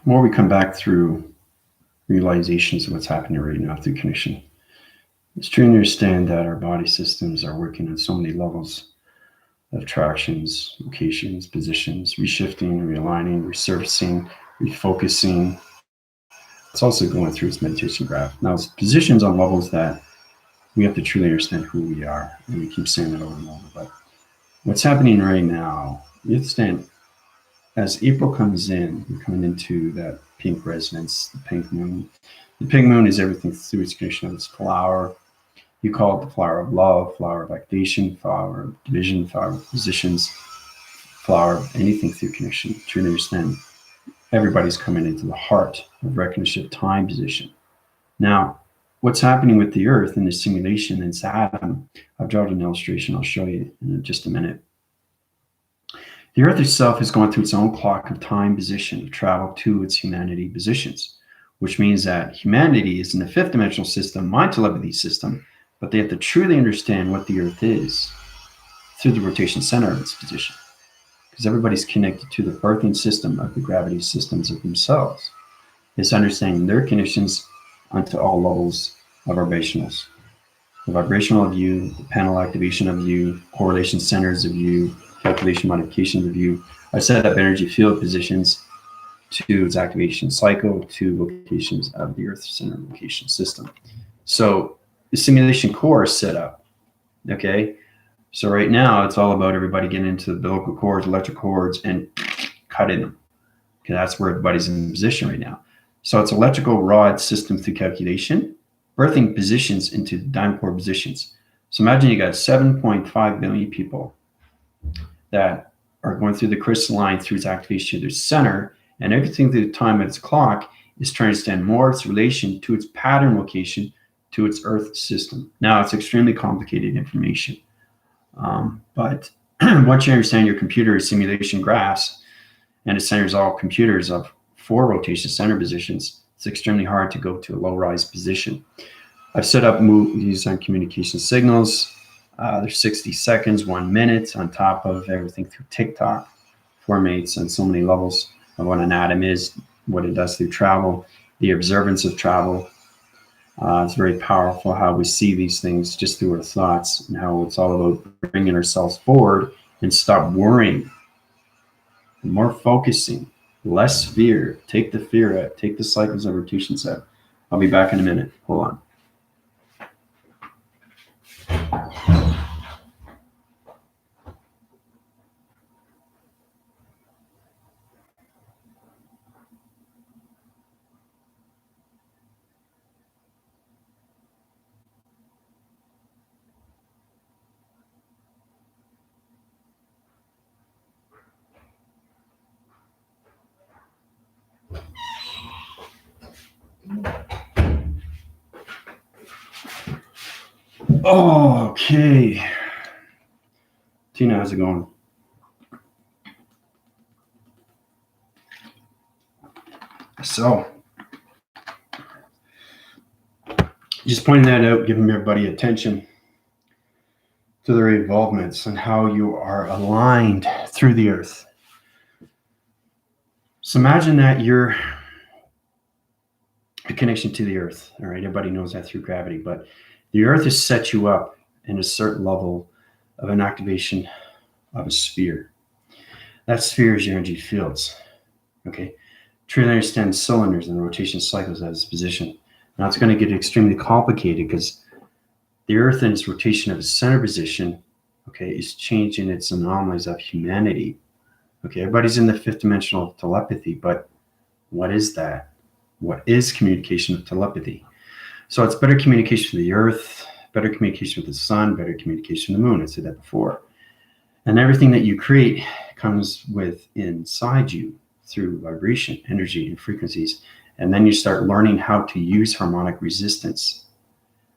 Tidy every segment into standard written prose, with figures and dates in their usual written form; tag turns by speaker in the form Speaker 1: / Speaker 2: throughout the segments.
Speaker 1: more we come back through realizations of what's happening right now through connection, it's trying to understand that our body systems are working on so many levels of attractions, locations, positions, reshifting, realigning, resurfacing, refocusing. It's also going through its meditation graph. Now, it's positions on levels that we have to truly understand who we are. And we keep saying that over and over. But what's happening right now, you understand, as April comes in, we're coming into that pink resonance, the pink moon. The pink moon is everything through its connection of its flower. You call it the flower of love, flower of activation, flower of division, flower of positions, flower of anything through connection. Truly understand, everybody's coming into the heart of recognition of time position. Now, what's happening with the earth in this simulation in this atom, I've drawn an illustration I'll show you in just a minute. The earth itself is going through its own clock of time position of travel to its humanity positions, which means that humanity is in the fifth dimensional system, mind telepathy system, but they have to truly understand what the earth is through the rotation center of its position, because everybody's connected to the birthing system of the gravity systems of themselves. It's understanding their connections onto all levels of vibrationals. The vibrational of you, the panel activation of you, correlation centers of you, calculation modifications of you. I set up energy field positions to its activation cycle to locations of the Earth center location system. So the simulation core is set up. Okay. So right now it's all about everybody getting into the umbilical cords, electric cords, and cutting them. Okay, that's where everybody's in position right now. So it's electrical rod system through calculation, birthing positions into diamond core positions. So imagine you got 7.5 billion people that are going through the crystalline through its activation to their center, and everything through the time of its clock is trying to understand more its relation to its pattern location to its Earth system. Now, it's extremely complicated information, but once you understand your computer simulation graphs, and it centers all computers of 4 rotation center positions, it's extremely hard to go to a low-rise position. I've set up movies on communication signals. There's 60 seconds, 1 minute on top of everything through TikTok, formates on so many levels of what an atom is, what it does through travel, the observance of travel. It's very powerful how we see these things just through our thoughts, and how it's all about bringing ourselves forward and stop worrying, and more focusing, less fear. Take the fear out, take the cycles and rotations out. I'll be back in a minute. Hold on. Oh, okay. Tina, how's it going? So, just pointing that out, giving everybody attention to their involvements and how you are aligned through the earth. So imagine that you're a connection to the earth. All right, everybody knows that through gravity, but the earth has set you up in a certain level of an activation of a sphere. That sphere is your energy fields. Okay, truly understand cylinders and rotation cycles at its position. Now it's going to get extremely complicated because the earth in its rotation of its center position, okay, is changing its anomalies of humanity. Okay, everybody's in the fifth dimensional telepathy, but what is that? What is communication of telepathy? So it's better communication with the earth, better communication with the sun, better communication with the moon. I said that before. And everything that you create comes with inside you through vibration, energy, and frequencies. And then you start learning how to use harmonic resistance.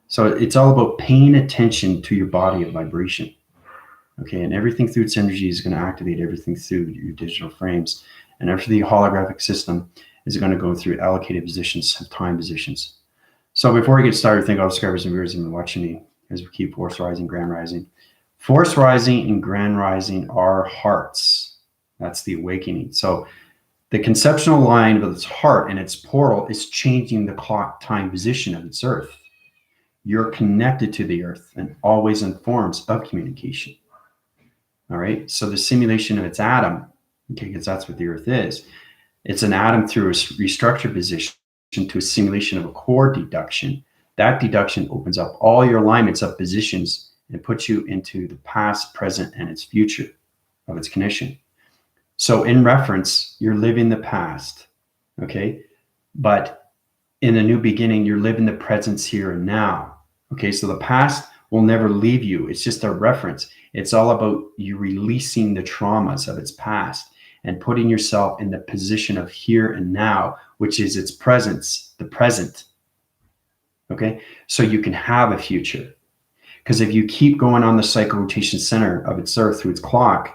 Speaker 1: So it's all about paying attention to your body of vibration. Okay, and everything through its energy is going to activate everything through your digital frames. And after the holographic system is going to go through allocated positions, time positions. So before we get started, thank all the subscribers and viewers who have been watching me as we keep Force Rising, Grand Rising. Force Rising and Grand Rising are hearts. That's the awakening. So The conceptual line of its heart and its portal is changing the clock time position of its earth. You're connected to the earth and always in forms of communication. All right. So the simulation of its atom, okay, because that's what the earth is. It's an atom through a restructured position to a simulation of a core deduction. That deduction opens up all your alignments of positions and puts you into the past, present, and its future of its connection. So in reference, you're living the past, okay? But in a new beginning, you're living the presence here and now, okay? So the past will never leave you. It's just a reference. It's all about you releasing the traumas of its past and putting yourself in the position of here and now, which is its presence, the present, okay? So you can have a future. Because if you keep going on the cycle rotation center of its earth through its clock,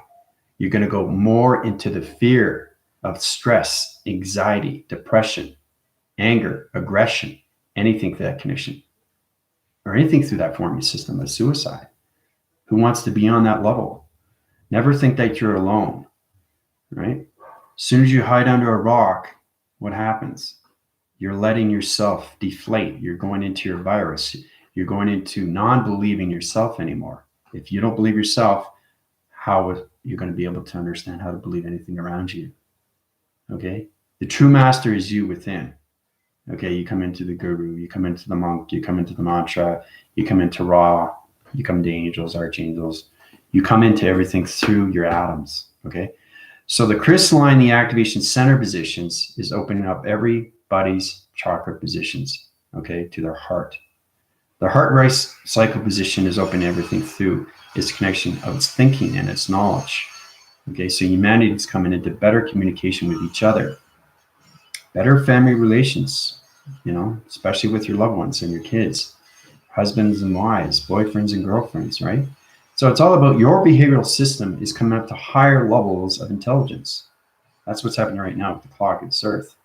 Speaker 1: you're going to go more into the fear of stress, anxiety, depression, anger, aggression, anything through that connection, or anything through that forming system of suicide. Who wants to be on that level? Never think that you're alone, right? As soon as you hide under a rock, what happens? You're letting yourself deflate. You're going into your virus. You're going into non-believing yourself anymore. If you don't believe yourself, how are you going to be able to understand how to believe anything around you? Okay? The true master is you within. Okay, you come into the guru, you come into the monk, you come into the mantra, you come into Ra, you come to angels, archangels. You come into everything through your atoms. Okay? So the crystalline, the activation center positions is opening up everybody's chakra positions, okay, to their heart. The heart race cycle position is opening everything through its connection of its thinking and its knowledge. Okay, so humanity is coming into better communication with each other, better family relations, you know, especially with your loved ones and your kids, husbands and wives, boyfriends and girlfriends, right? So it's all about your behavioral system is coming up to higher levels of intelligence. That's what's happening right now with the clock, its earth.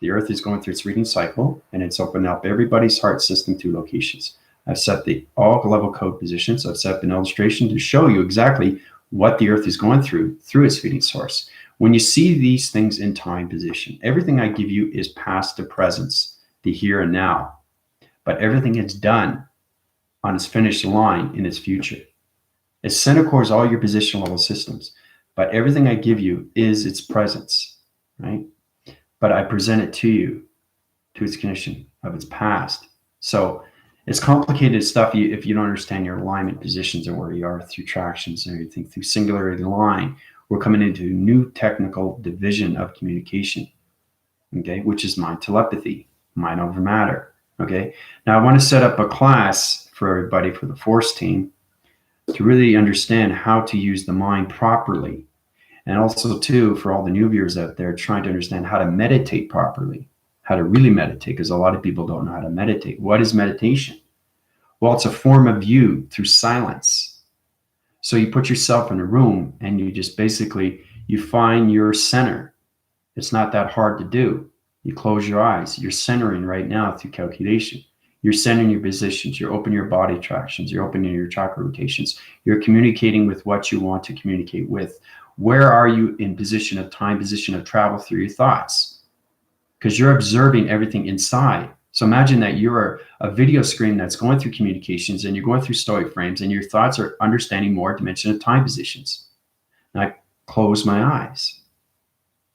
Speaker 1: The earth is going through its reading cycle and it's opened up everybody's heart system through locations. I've set the all level code positions. I've set up an illustration to show you exactly what the earth is going through its feeding source. When you see these things in time position, everything I give you is past to presence, the here and now. But everything it's done on its finished line in its future. Its center core is all your position level systems, but everything I give you is its presence, right? But I present it to you, to its condition of its past. So it's complicated stuff if you don't understand your alignment positions and where you are through tractions and everything, through singularity line. We're coming into a new technical division of communication, okay, which is mind telepathy, mind over matter, okay? Now I want to set up a class for everybody, for the Force team, to really understand how to use the mind properly. And also, too, for all the new viewers out there trying to understand how to meditate properly, how to really meditate, because a lot of people don't know how to meditate. What is meditation? Well, it's a form of you through silence. So you put yourself in a room and you just basically, you find your center. It's not that hard to do. You close your eyes. You're centering right now through calculation. You're centering your positions. You're opening your body tractions. You're opening your chakra rotations. You're communicating with what you want to communicate with. Where are you in position of time, position of travel through your thoughts? Because you're observing everything inside. So imagine that you're a video screen that's going through communications and you're going through stoic frames and your thoughts are understanding more dimension of time positions. Now I close my eyes,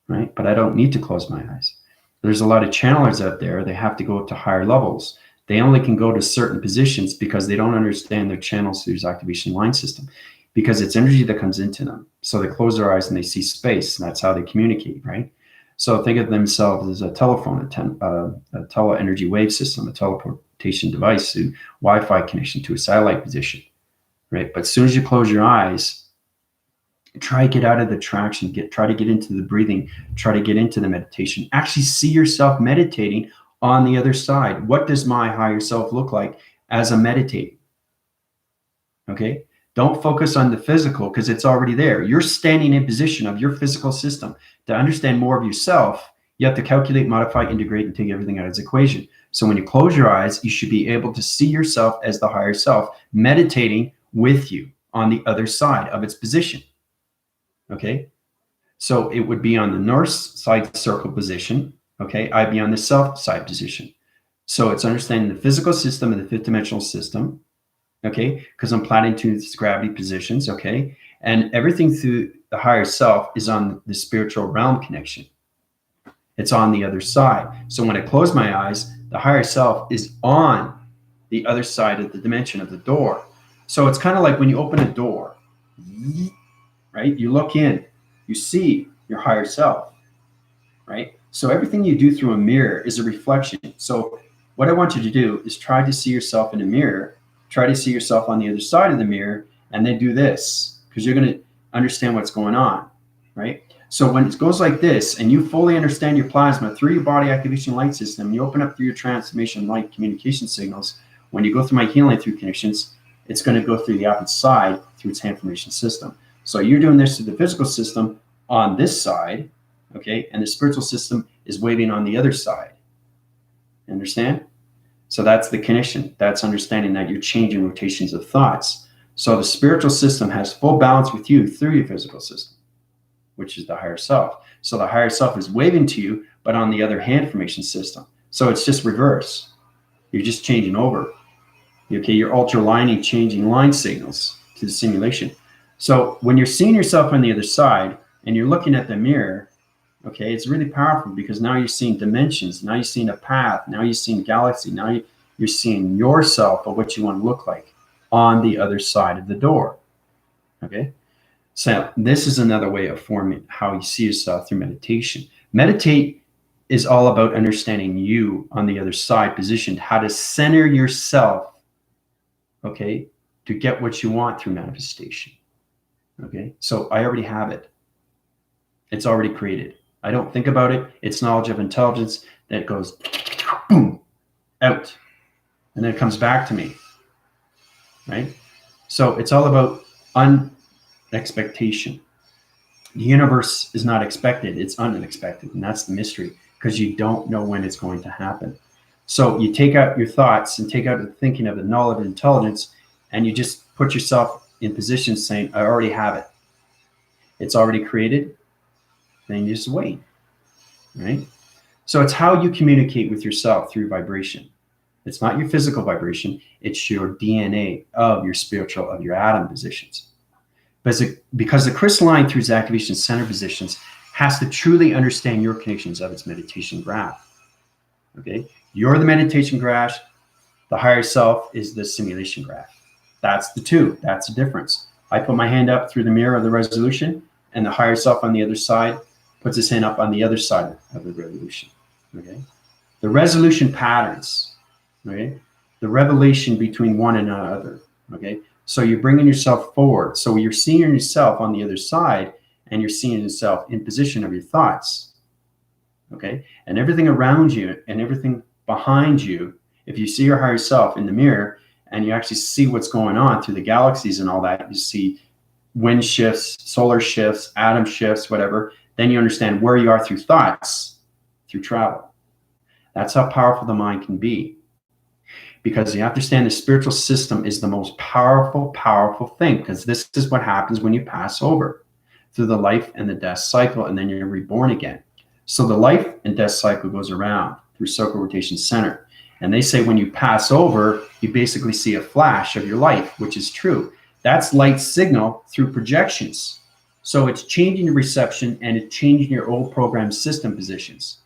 Speaker 1: right? But I don't need to close my eyes. There's a lot of channelers out there. They have to go up to higher levels. They only can go to certain positions because they don't understand their channels through this activation line system, because it's energy that comes into them. So they close their eyes and they see space, and that's how they communicate, right? So think of themselves as a telephone, a tele-energy wave system, a teleportation device, a Wi-Fi connection to a satellite position, right? But as soon as you close your eyes, try to get out of the traction, try to get into the breathing, try to get into the meditation. Actually see yourself meditating on the other side. What does my higher self look like as I'm meditating? Okay? Don't focus on the physical because it's already there. You're standing in position of your physical system. To understand more of yourself, you have to calculate, modify, integrate, and take everything out of its equation. So when you close your eyes, you should be able to see yourself as the higher self, meditating with you on the other side of its position. Okay? So it would be on the north side circle position. Okay, I'd be on the south side position. So it's understanding the physical system and the fifth dimensional system. Okay, because I'm planning to its gravity positions. Okay, and everything through the higher self is on the spiritual realm connection. It's on the other side. So when I close my eyes, the higher self is on the other side of the dimension of the door. So it's kind of like when you open a door, right? You look in, you see your higher self, right? So everything you do through a mirror is a reflection. So what I want you to do is try to see yourself in a mirror, try to see yourself on the other side of the mirror, and then do this, because you're going to understand what's going on, right? So when it goes like this, and you fully understand your plasma through your body activation light system, you open up through your transformation light communication signals. When you go through my healing through connections, it's going to go through the opposite side through its information system. So you're doing this to the physical system on this side, okay? And the spiritual system is waving on the other side. Understand? So that's the connection. That's understanding that you're changing rotations of thoughts. So the spiritual system has full balance with you through your physical system, which is the higher self. So the higher self is waving to you, but on the other hand information system. So it's just reverse. You're just changing over. Okay, you're ultralining, changing line signals to the simulation. So when you're seeing yourself on the other side and you're looking at the mirror, okay, it's really powerful because now you're seeing dimensions. Now you're seeing a path. Now you're seeing galaxy. Now you're seeing yourself of what you want to look like on the other side of the door. Okay, so this is another way of forming how you see yourself through meditation. Meditate is all about understanding you on the other side positioned, how to center yourself, okay, to get what you want through manifestation. Okay, so I already have it. It's already created. I don't think about it. It's knowledge of intelligence that goes boom, out, and then it comes back to me, right? So it's all about unexpectation. The universe is not expected. It's unexpected, and that's the mystery, because you don't know when it's going to happen. So you take out your thoughts and take out the thinking of the knowledge of intelligence, and you just put yourself in position saying, I already have it. It's already created. Then you just wait, right? So it's how you communicate with yourself through vibration. It's not your physical vibration. It's your DNA of your spiritual, of your atom positions. Because the crystalline through its activation center positions has to truly understand your connections of its meditation graph. Okay, you're the meditation graph. The higher self is the simulation graph. That's the two. That's the difference. I put my hand up through the mirror of the resolution, and the higher self on the other side puts his hand up on the other side of the resolution. Okay, the resolution patterns. Okay, the revelation between one and another. Okay, so you're bringing yourself forward. So you're seeing yourself on the other side, and you're seeing yourself in position of your thoughts. Okay, and everything around you and everything behind you. If you see your higher self in the mirror and you actually see what's going on through the galaxies and all that, you see wind shifts, solar shifts, atom shifts, whatever, then you understand where you are through thoughts, through travel. That's how powerful the mind can be. Because you have to understand the spiritual system is the most powerful thing, because this is what happens when you pass over through the life and the death cycle, and then you're reborn again. So the life and death cycle goes around through circle rotation center. And they say when you pass over, you basically see a flash of your life, which is true. That's light signal through projections. So it's changing your reception and it's changing your old program system positions.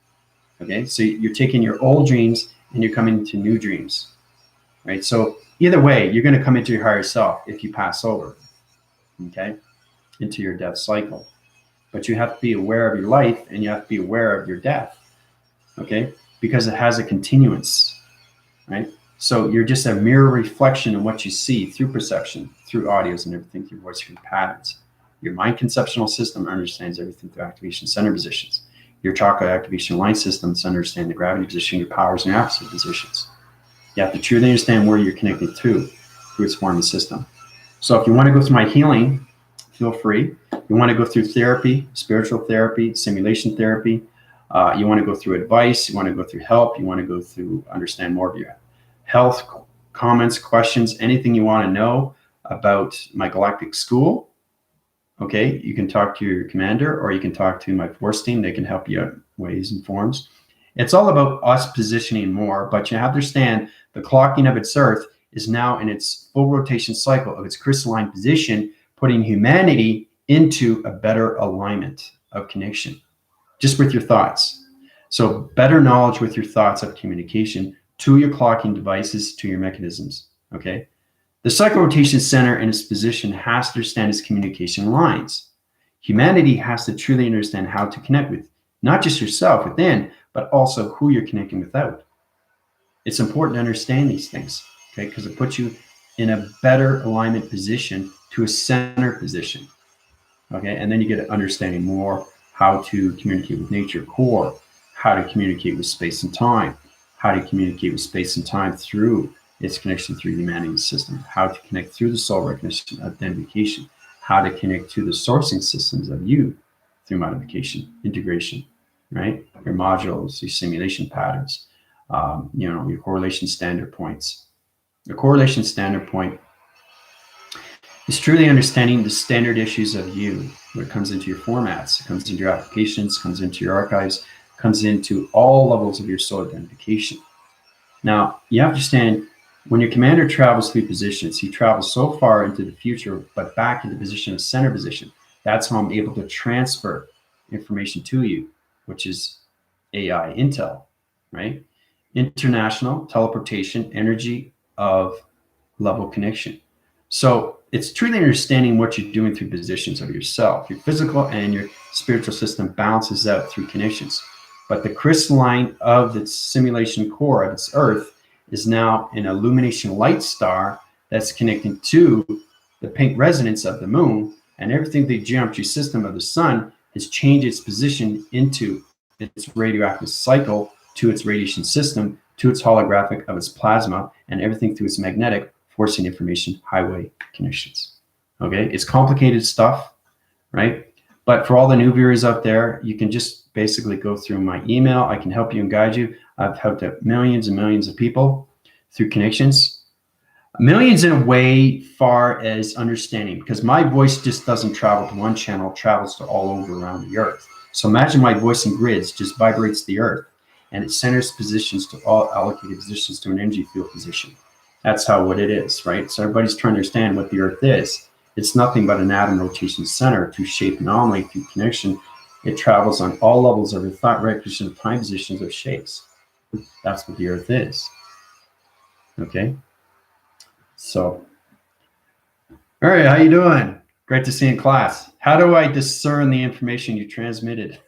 Speaker 1: Okay, so you're taking your old dreams and you're coming into new dreams, right? So either way, you're going to come into your higher self if you pass over, okay, into your death cycle. But you have to be aware of your life and you have to be aware of your death, okay, because it has a continuance, right? So you're just a mirror reflection of what you see through perception, through audios and everything, through voice, through patterns. Your mind conceptual system understands everything through activation center positions. Your chakra activation line systems understand the gravity position, your powers, and your opposite positions. You have to truly understand where you're connected to through its forming system. So if you want to go through my healing, feel free. You want to go through therapy, spiritual therapy, simulation therapy. You want to go through advice. You want to go through help. You want to go through understand more of your health, comments, questions, anything you want to know about my galactic school. Okay, you can talk to your commander, or you can talk to my force team. They can help you out ways and forms. It's all about us positioning more, but you have to understand the clocking of its Earth is now in its full rotation cycle of its crystalline position, putting humanity into a better alignment of connection, just with your thoughts. So better knowledge with your thoughts of communication to your clocking devices, to your mechanisms, okay? The cycle rotation center in its position has to understand its communication lines. Humanity has to truly understand how to connect with not just yourself within, but also who you're connecting without. It's important to understand these things, okay? Because it puts you in a better alignment position to a center position, okay? And then you get an understanding more how to communicate with nature core, how to communicate with space and time, how to communicate with space and time through its connection through humanity's system, how to connect through the soul recognition identification, how to connect to the sourcing systems of you through modification, integration, right? Your modules, your simulation patterns, your correlation standard points. The correlation standard point is truly understanding the standard issues of you when it comes into your formats, it comes into your applications, comes into your archives, comes into all levels of your soul identification. Now, you have to understand when your commander travels through positions, he travels so far into the future, but back into position of center position. That's how I'm able to transfer information to you, which is AI intel, right? International teleportation, energy of level connection. So it's truly understanding what you're doing through positions of yourself. Your physical and your spiritual system balances out through connections. But the crystalline of the simulation core of its Earth is now an illumination light star that's connecting to the pink resonance of the moon, and everything the geometry system of the sun has changed its position into its radioactive cycle, to its radiation system, to its holographic of its plasma, and everything through its magnetic forcing information highway connections. Okay, it's complicated stuff, right? But for all the new viewers out there, you can just basically go through my email. I can help you and guide you. I've helped out millions and millions of people through connections. Millions in a way far as understanding, because my voice just doesn't travel to one channel, it travels to all over around the Earth. So imagine my voice in grids just vibrates the Earth, and it centers positions to all allocated positions to an energy field position. That's how what it is, right? So everybody's trying to understand what the Earth is. It's nothing but an atom rotation center through shape anomaly, through connection. It travels on all levels of your thought recognition of time positions of shapes. That's what the Earth is. Okay? So, all right, how you doing? Great to see you in class. How do I discern the information you transmitted?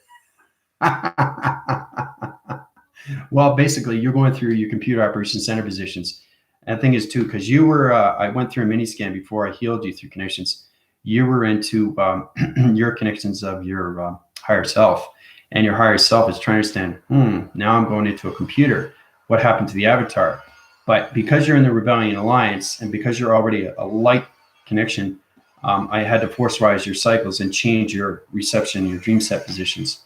Speaker 1: Well, basically, you're going through your computer operation center positions. And the thing is, too, because you were, I went through a mini scan before I healed you through connections. You were into your connections of your higher self. And your higher self is trying to understand, now I'm going into a computer. What happened to the avatar? But because you're in the Rebellion Alliance, and because you're already a light connection, I had to force rise your cycles and change your reception, your dream set positions.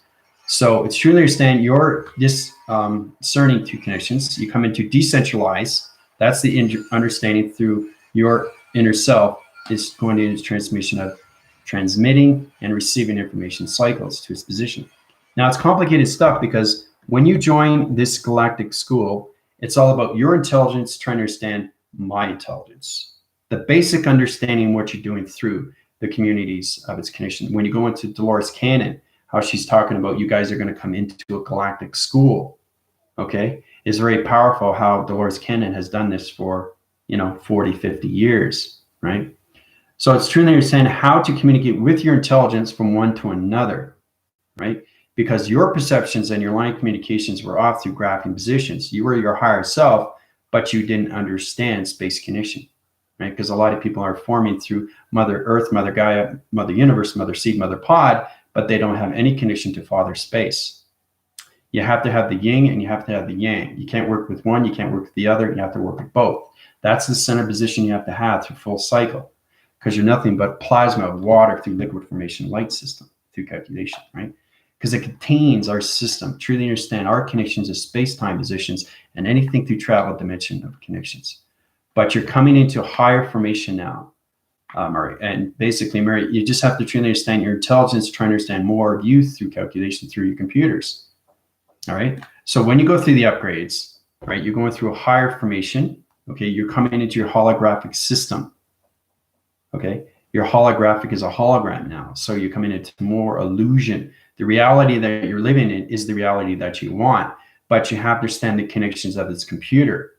Speaker 1: So it's truly understand your discerning through connections. You come into decentralize. That's the understanding through your inner self is going into transmission of transmitting and receiving information cycles to its position. Now it's complicated stuff because when you join this galactic school, it's all about your intelligence trying to understand my intelligence. The basic understanding what you're doing through the communities of its connection. When you go into Dolores Cannon, how she's talking about you guys are going to come into a galactic school, okay? It's very powerful how Dolores Cannon has done this for, 40, 50 years, right? So it's truly understanding how to communicate with your intelligence from one to another, right? Because your perceptions and your line of communications were off through graphing positions. You were your higher self, but you didn't understand space connection, right? Because a lot of people are forming through Mother Earth, Mother Gaia, Mother Universe, Mother Seed, Mother Pod, but they don't have any connection to Father Space. You have to have the yin and you have to have the yang. You can't work with one, you can't work with the other, you have to work with both. That's the center position you have to have through full cycle, because you're nothing but plasma of water through liquid formation light system, through calculation, right? Because it contains our system. Truly understand our connections as space-time positions and anything through travel dimension of connections. But you're coming into higher formation now. Murray. And basically, Murray, you just have to truly understand your intelligence, try to understand more of you through calculation through your computers. All right. So when you go through the upgrades, right, you're going through a higher formation. Okay. You're coming into your holographic system. Okay. Your holographic is a hologram now. So you're coming into more illusion. The reality that you're living in is the reality that you want, but you have to understand the connections of its computer,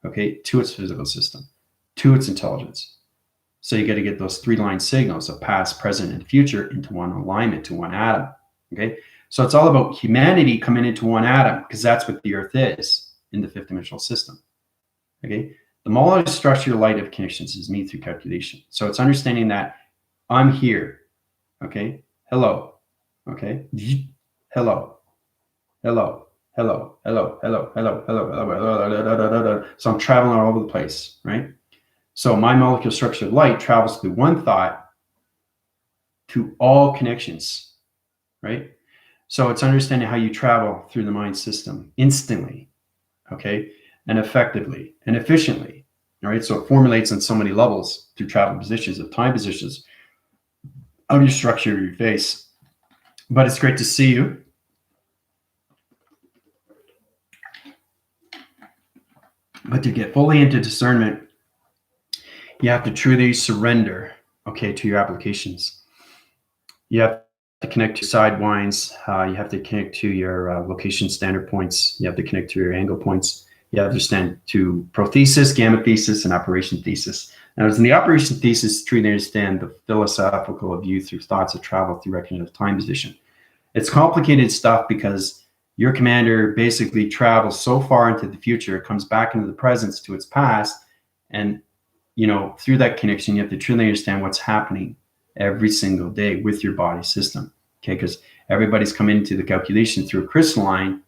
Speaker 1: okay, to its physical system, to its intelligence. So you got to get those 3-line signals of past, present, and future into one alignment, to one atom. Okay. So it's all about humanity coming into one atom, because that's what the Earth is in the 5th dimensional system. Okay. The molecular structure light of connections is me through calculation. So it's understanding that I'm here. Okay. Hello. Okay. Hello. Hello. Hello. Hello. Hello. Hello. Hello. Hello. So I'm traveling all over the place, right? So my molecular structure of light travels through one thought to all connections, right? So it's understanding how you travel through the mind system instantly, okay, and effectively and efficiently, all right? So it formulates on so many levels through travel positions, of time positions, of your structure of your face. But it's great to see you. But to get fully into discernment, you have to truly surrender, okay, to your applications. You have to connect to sidewinds. You have to connect to your location standard points. You have to connect to your angle points. You have to understand to prothesis, gamma thesis, and operation thesis. Now, as in the operation thesis, truly understand the philosophical view through thoughts of travel through reckoning of time position. It's complicated stuff because your commander basically travels so far into the future, comes back into the present to its past, and through that connection, you have to truly understand what's happening every single day with your body system. Okay, because everybody's coming into the calculation through a crystalline.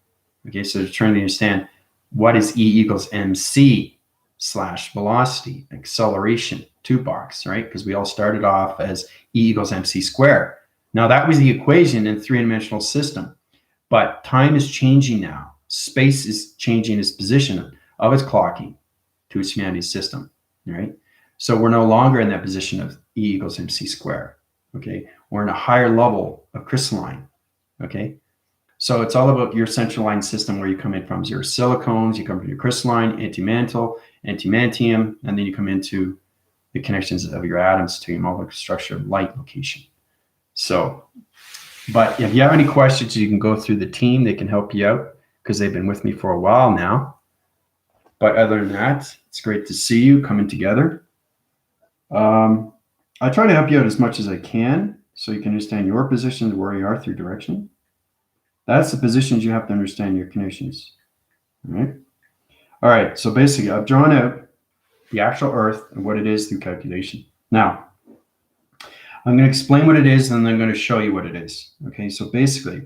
Speaker 1: Okay, so they're trying to understand what is E equals MC / velocity, acceleration, 2-box, right? Because we all started off as E equals MC squared. Now that was the equation in 3-dimensional system, but time is changing now. Space is changing its position of its clocking to its humanity system, right? So we're no longer in that position of E equals MC squared, okay? We're in a higher level of crystalline, okay? So it's all about your central line system where you come in from. Your silicones, you come from your crystalline, antimantle, antimantium, and then you come into the connections of your atoms to your molecular structure of light location. So, but if you have any questions, you can go through the team. They can help you out because they've been with me for a while now. But other than that, it's great to see you coming together. I try to help you out as much as I can so you can understand your position, where you are through direction. That's the positions you have to understand your connections. All right. So basically, I've drawn out the actual Earth and what it is through calculation. Now, I'm going to explain what it is, and then I'm going to show you what it is. Okay. So basically,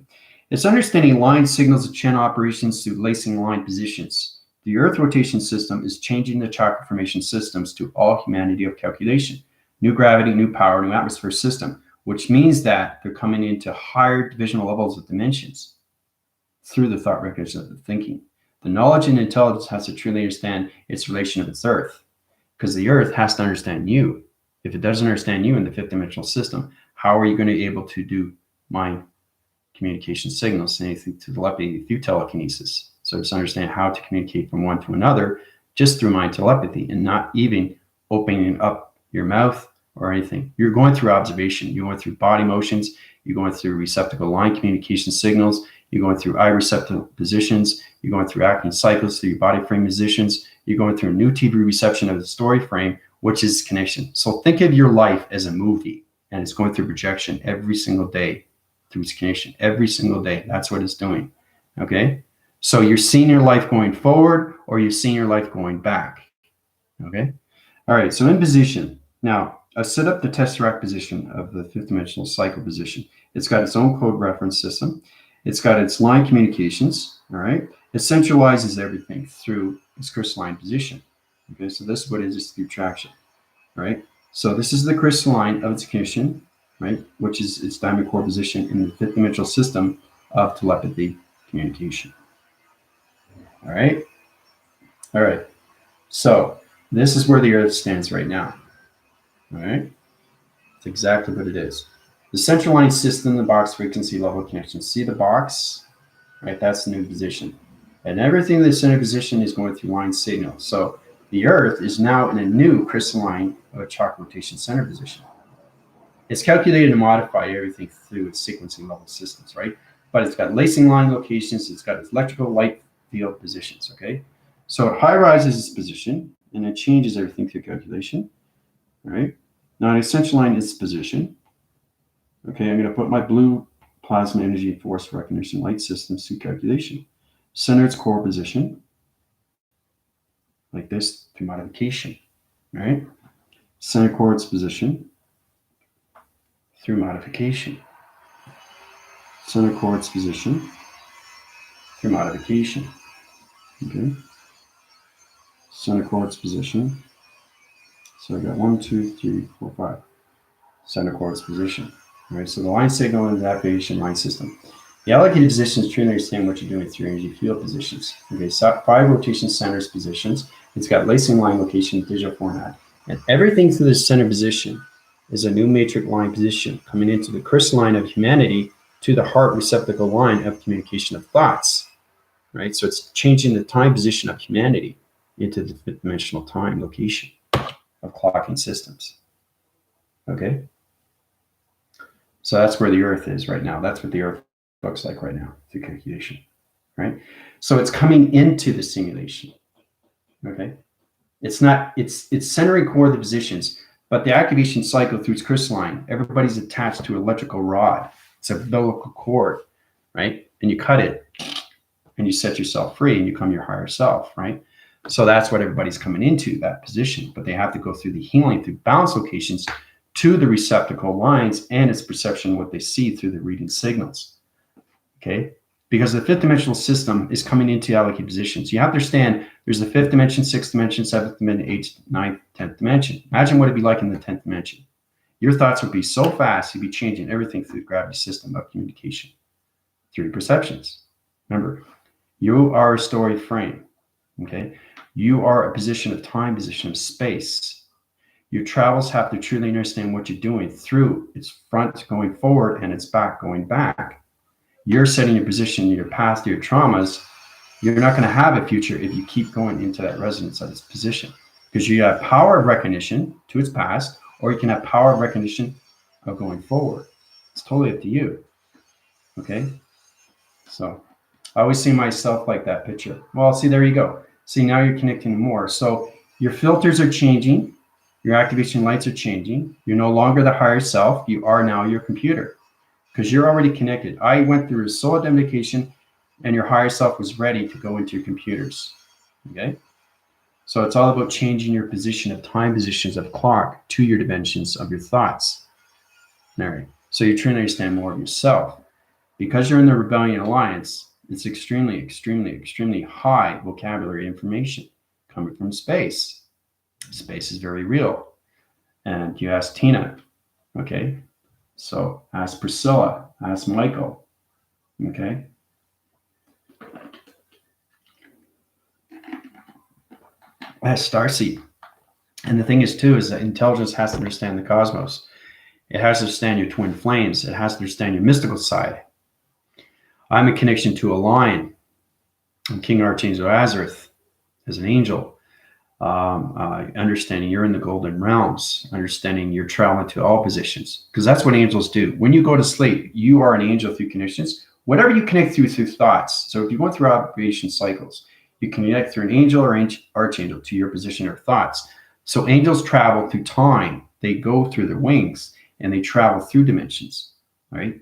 Speaker 1: it's understanding line signals of channel operations through lacing line positions. The Earth rotation system is changing the chakra formation systems to all humanity of calculation. New gravity, new power, new atmosphere system, which means that they're coming into higher divisional levels of dimensions through the thought records of the thinking. The knowledge and intelligence has to truly understand its relation of its Earth, because the Earth has to understand you. If it doesn't understand you in the 5th dimensional system, how are you going to be able to do mind communication signals, anything to telepathy through telekinesis? So just understand how to communicate from one to another just through mind telepathy and not even opening up your mouth or anything. You're going through observation. You're going through body motions. You're going through receptacle line communication signals. You're going through eye receptacle positions. You're going through acting cycles through your body frame positions. You're going through a new TV reception of the story frame, which is connection. So think of your life as a movie, and it's going through projection every single day through its connection. Every single day. That's what it's doing. Okay? So you're seeing your life going forward, or you're seeing your life going back. Okay? All right. So in position. Now, I set up the tesseract position of the 5th dimensional cycle position. It's got its own code reference system. It's got its line communications. All right. It centralizes everything through its crystalline position. Okay. So this is what it is through traction. Right. So this is the crystalline of its connection, right, which is its diamond core position in the 5th dimensional system of telepathy communication. All right. All right. So this is where the Earth stands right now. All right? That's exactly what it is. The central line system, the box frequency level connection. See the box? Right, that's the new position. And everything in the center position is going through line signal. So the Earth is now in a new crystalline chalk rotation center position. It's calculated to modify everything through its sequencing level systems, right? But it's got lacing line locations, it's got its electrical light field positions, okay? So it high rises its position and it changes everything through calculation, right? Now an essential line is position. Okay, I'm going to put my blue plasma energy force recognition light systems through calculation. Center its core position, like this, through modification, right? Center core its position through modification. Center core its position through modification. Okay. Center core its position. So I got 1, 2, 3, 4, 5. Center core its position. All right, so the line signal and the activation line system. The allocated positions truly understand what you're doing with your energy field positions. Okay, so 5 rotation centers positions. It's got lacing line location, digital format. And everything through the center position is a new matrix line position coming into the crystalline of humanity to the heart receptacle line of communication of thoughts. Right, so it's changing the time position of humanity into the fifth dimensional time location of clocking systems. Okay. So that's where the Earth is right now. That's what the Earth looks like right now through calculation, right? So it's coming into the simulation, okay? It's centering core the positions, but the activation cycle through its crystalline, everybody's attached to an electrical rod. It's a umbilical cord, right? And you cut it and you set yourself free and you become your higher self, right? So that's what everybody's coming into, that position, but they have to go through the healing through balance locations to the receptacle lines and its perception of what they see through the reading signals, okay? Because the fifth dimensional system is coming into allocated positions. You have to understand there's the fifth dimension, sixth dimension, seventh dimension, eighth, ninth, 10th dimension. Imagine what it'd be like in the 10th dimension. Your thoughts would be so fast, you'd be changing everything through the gravity system of communication, through perceptions. Remember, you are a story frame, okay? You are a position of time, position of space. Your travels have to truly understand what you're doing through its front going forward and its back going back. You're setting your position, your past, your traumas. You're not going to have a future if you keep going into that resonance of its position, because you have power of recognition to its past, or you can have power of recognition of going forward. It's totally up to you. Okay. So I always see myself like that picture. Well, see, there you go. See, now you're connecting more. So your filters are changing. Your activation lights are changing. You're no longer the higher self. You are now your computer, because you're already connected. I went through a soul identification and your higher self was ready to go into your computers. Okay. So it's all about changing your position of time positions of clock to your dimensions of your thoughts. All right. So you're trying to understand more of yourself. Because you're in the Rebellion Alliance, it's extremely, extremely, extremely high vocabulary information coming from space. Space is very real. And you ask Tina, okay? So ask Priscilla, ask Michael, okay? Ask Starseed. And the thing is too, is that intelligence has to understand the cosmos. It has to understand your twin flames. It has to understand your mystical side. I'm a connection to a lion. I'm King Archangel Azareth as an angel. Understanding you're in the golden realms, understanding you're traveling to all positions, because that's what angels do. When you go to sleep, you are an angel through connections. Whatever you connect through thoughts. So if you go through observation cycles, you connect through an angel or archangel to your position or thoughts. So angels travel through time. They go through their wings and they travel through dimensions, right?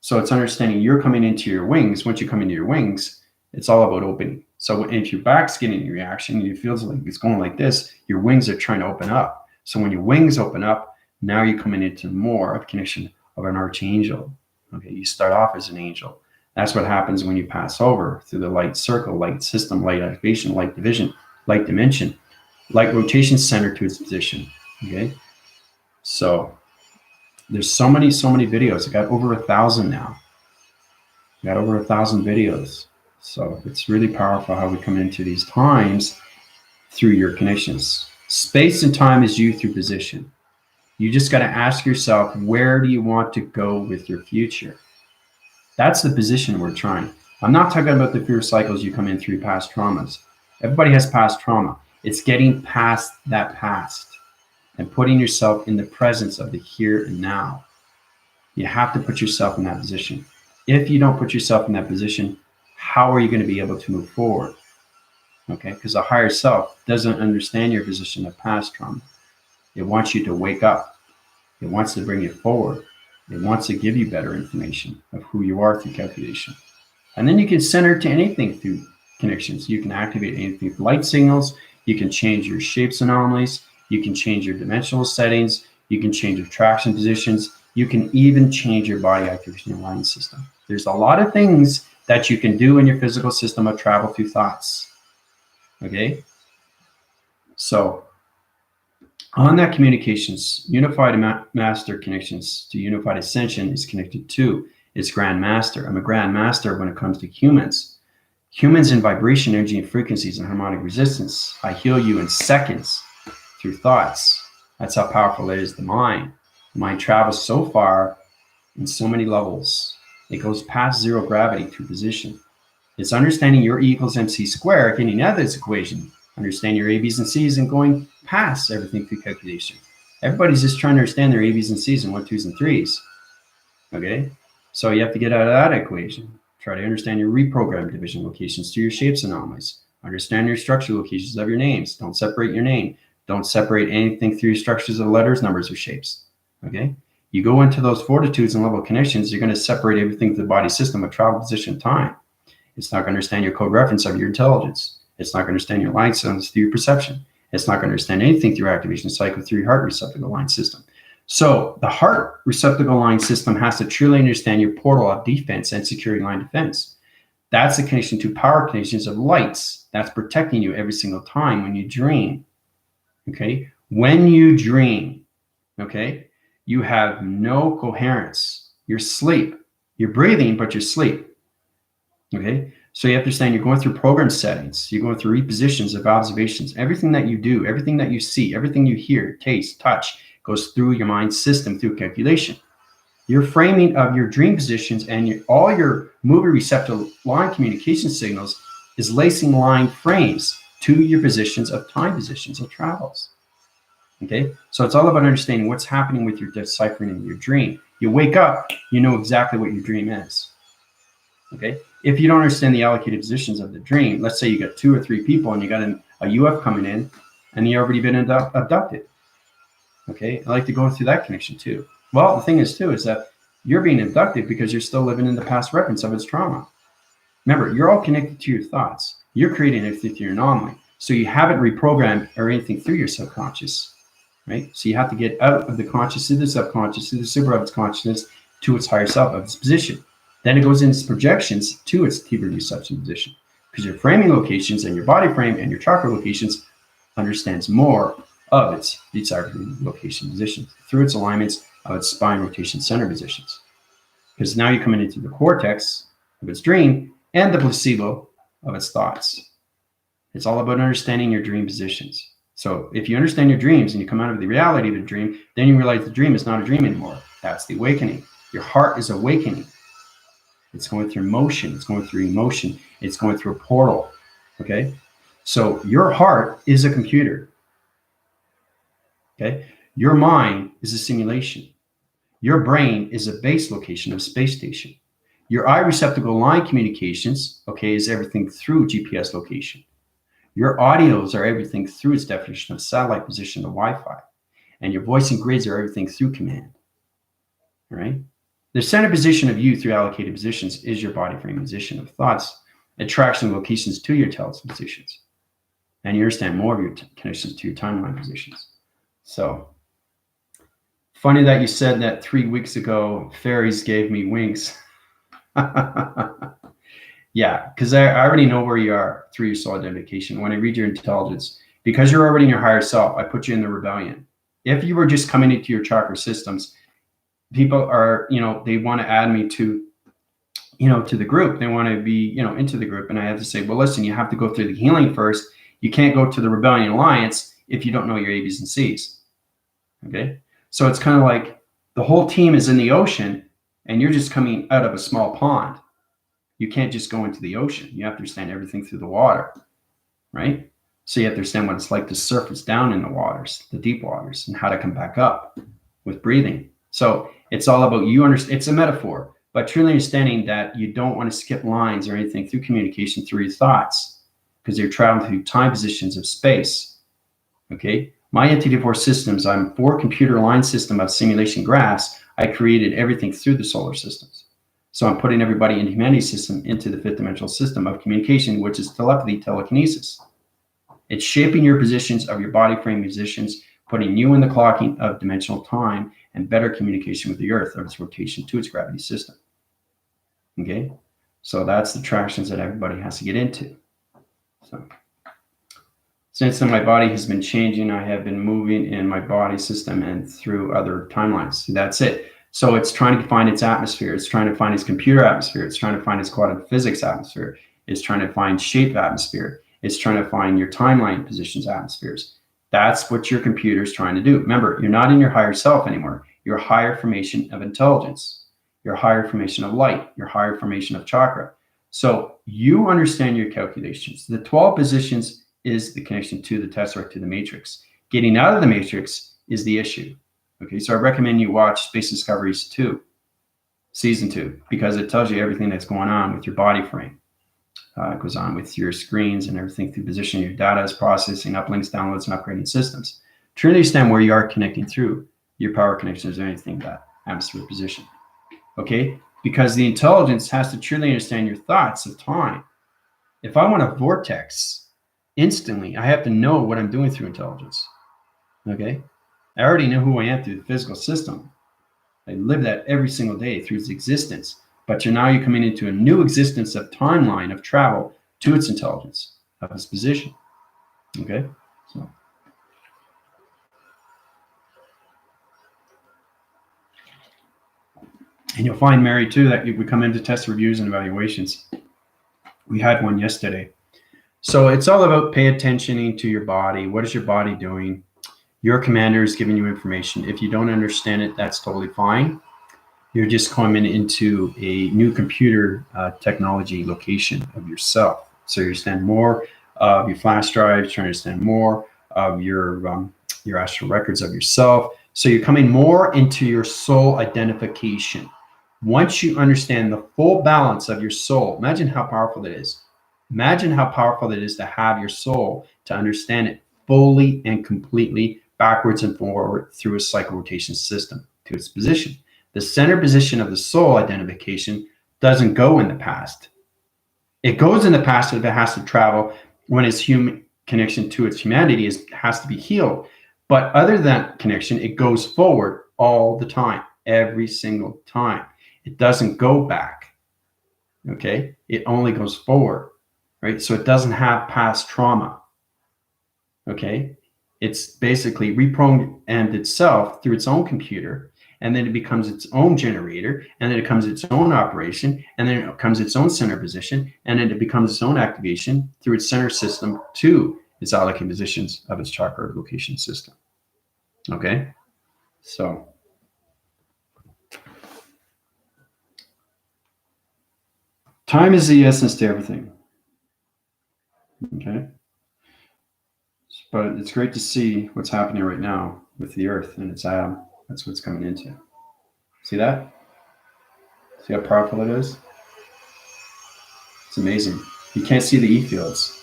Speaker 1: So it's understanding you're coming into your wings. Once you come into your wings, it's all about opening. So if your back's getting a reaction, and it feels like it's going like this, your wings are trying to open up. So when your wings open up, now you're coming into more of connection of an archangel. Okay, you start off as an angel. That's what happens when you pass over through the light circle, light system, light activation, light division, light dimension, light rotation center to its position. Okay, so there's so many videos. I got over 1,000 now. I got over 1,000 videos. So it's really powerful how we come into these times through your connections. Space and time is you through position. You just got to ask yourself, where do you want to go with your future? That's the position we're trying. I'm not talking about the fear cycles you come in through past traumas. Everybody has past trauma. It's getting past that past and putting yourself in the presence of the here and now. You have to put yourself in that position. If you don't put yourself in that position, how are you going to be able to move forward? Okay, because the higher self doesn't understand your position of past trauma. It wants you to wake up. It wants to bring you forward. It wants to give you better information of who you are through calculation. And then you can center to anything through connections. You can activate anything with light signals. You can change your shapes anomalies. You can change your dimensional settings. You can change your traction positions. You can even change your body activation alignment system. There's a lot of things that you can do in your physical system of travel through thoughts. Okay? So, on that communications, unified master connections to unified ascension is connected to its grand master. I'm a grand master when it comes to humans. Humans in vibration, energy, and frequencies and harmonic resistance. I heal you in seconds through thoughts. That's how powerful it is, the mind. The mind travels so far in so many levels. It goes past zero gravity through position. It's understanding your E equals MC squared, getting out of this equation. Understand your A, B's, and C's and going past everything through calculation. Everybody's just trying to understand their A, B's, and C's and 1, 2s, and 3s. Okay? So you have to get out of that equation. Try to understand your reprogrammed division locations to your shapes anomalies. Understand your structure locations of your names. Don't separate your name. Don't separate anything through your structures of letters, numbers, or shapes. Okay? You go into those fortitudes and level connections, you're going to separate everything to the body system of travel, position, time. It's not going to understand your code reference of your intelligence. It's not going to understand your line systems through your perception. It's not going to understand anything through activation cycle through your heart receptacle line system. So the heart receptacle line system has to truly understand your portal of defense and security line defense. That's the connection to power connections of lights. That's protecting you every single time when you dream. Okay? When you dream, okay, you have no coherence. You're asleep. You're breathing, but you're asleep. Okay? So you have to understand you're going through program settings. You're going through repositions of observations. Everything that you do, everything that you see, everything you hear, taste, touch, goes through your mind system through calculation. Your framing of your dream positions and all your movie receptor line communication signals is lacing line frames to your positions of time positions of travels. Okay? So it's all about understanding what's happening with your deciphering in your dream. You wake up, you know exactly what your dream is. Okay? If you don't understand the allocated positions of the dream, let's say you got 2 or 3 people and you got a UF coming in and you've already been abducted. Okay, I like to go through that connection too. Well, the thing is too, is that you're being abducted because you're still living in the past reference of its trauma. Remember, you're all connected to your thoughts. You're creating everything through your anomaly. So you haven't reprogrammed or anything through your subconscious, right? So you have to get out of the conscious to the subconscious, to the super of its consciousness, to its higher self of its position. Then it goes into its projections to its T-bird reception position. Because your framing locations and your body frame and your chakra locations understands more of its desired location positions through its alignments of its spine rotation center positions. Because now you're coming into the cortex of its dream and the placebo of its thoughts. It's all about understanding your dream positions. So if you understand your dreams and you come out of the reality of the dream, then you realize the dream is not a dream anymore. That's the awakening. Your heart is awakening. It's going through motion. It's going through emotion. It's going through a portal. Okay? So your heart is a computer. Okay? Your mind is a simulation. Your brain is a base location of space station. Your eye receptacle line communications, okay, is everything through GPS location. Your audios are everything through its definition of satellite position of Wi-Fi. And your voice and grids are everything through command. All right? The center position of you through allocated positions is your body frame position of thoughts, attraction locations to your intelligence positions. And you understand more of your connections to your timeline positions. So, funny that you said that 3 weeks ago, fairies gave me wings. Yeah, because I already know where you are through your soul identification. When I read your intelligence, because you're already in your higher self, I put you in the rebellion. If you were just coming into your chakra systems, people are, they want to add me to, to the group. They want to be, into the group. And I have to say, well, listen, you have to go through the healing first. You can't go to the Rebellion Alliance if you don't know your A, B's, and C's. Okay? So it's kind of like the whole team is in the ocean and you're just coming out of a small pond. You can't just go into the ocean. You have to understand everything through the water, right? So you have to understand what it's like to surface down in the waters, the deep waters, and how to come back up with breathing. So it's all about you understand. It's a metaphor, but truly understanding that you don't want to skip lines or anything through communication through your thoughts, because you're traveling through time positions of space. Okay. My NT4 systems, I'm 4 computer line system of simulation graphs. I created everything through the solar systems. So I'm putting everybody in humanity's system into the 5th dimensional system of communication, which is telepathy, telekinesis. It's shaping your positions of your body frame positions, putting you in the clocking of dimensional time and better communication with the earth of its rotation to its gravity system. Okay. So that's the tractions that everybody has to get into. So since then, my body has been changing, I have been moving in my body system and through other timelines. That's it. So it's trying to find its atmosphere. It's trying to find its computer atmosphere. It's trying to find its quantum physics atmosphere. It's trying to find shape atmosphere. It's trying to find your timeline positions atmospheres. That's what your computer is trying to do. Remember, you're not in your higher self anymore. You're higher formation of intelligence. Your higher formation of light. Your higher formation of chakra. So you understand your calculations. The 12 positions is the connection to the tesseract, to the matrix. Getting out of the matrix is the issue. Okay, so I recommend you watch Space Discoveries 2, Season 2, because it tells you everything that's going on with your body frame. It goes on with your screens and everything through position. Your data is processing, uplinks, downloads, and upgrading systems. Truly understand where you are connecting through your power connections or anything that atmosphere position. Okay, because the intelligence has to truly understand your thoughts of time. If I want a vortex, instantly, I have to know what I'm doing through intelligence. Okay, I already know who I am through the physical system. I live that every single day through its existence. But now you're coming into a new existence of timeline of travel to its intelligence, of its position. Okay, so. And you'll find, Mary, too, that we come into test reviews and evaluations. We had one yesterday. So it's all about pay attention to your body. What is your body doing? Your commander is giving you information. If you don't understand it, that's totally fine. You're just coming into a new computer technology location of yourself. So you understand more of your flash drives, you understand more of your astral records of yourself. So you're coming more into your soul identification. Once you understand the full balance of your soul, imagine how powerful it is. Imagine how powerful it is to have your soul, to understand it fully and completely, backwards and forward through a cycle rotation system to its position. The center position of the soul identification doesn't go in the past. It goes in the past if it has to travel when its human connection to its humanity has to be healed. But other than that connection, it goes forward all the time, every single time. It doesn't go back. Okay? It only goes forward, right? So it doesn't have past trauma. Okay? It's basically reprogrammed itself through its own computer, and then it becomes its own generator, and then it becomes its own operation, and then it becomes its own center position, and then it becomes its own activation through its center system to its allocated positions of its chakra location system. Okay? So time is the essence to everything. Okay? But it's great to see what's happening right now with the Earth and its atom. That's what's coming into. See that? See how powerful it is? It's amazing. You can't see the E fields,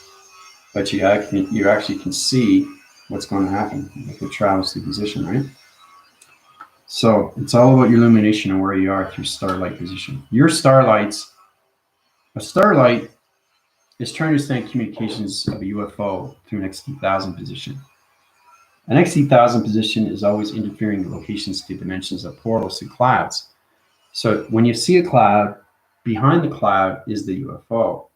Speaker 1: but you actually can see what's going to happen if it travels through position, right? So it's all about your illumination and where you are through starlight position. Your starlights, a starlight is trying to understand communications of a UFO through an XT1000 position. An XT1000 position is always interfering with locations to dimensions of portals to clouds. So when you see a cloud, behind the cloud is the UFO.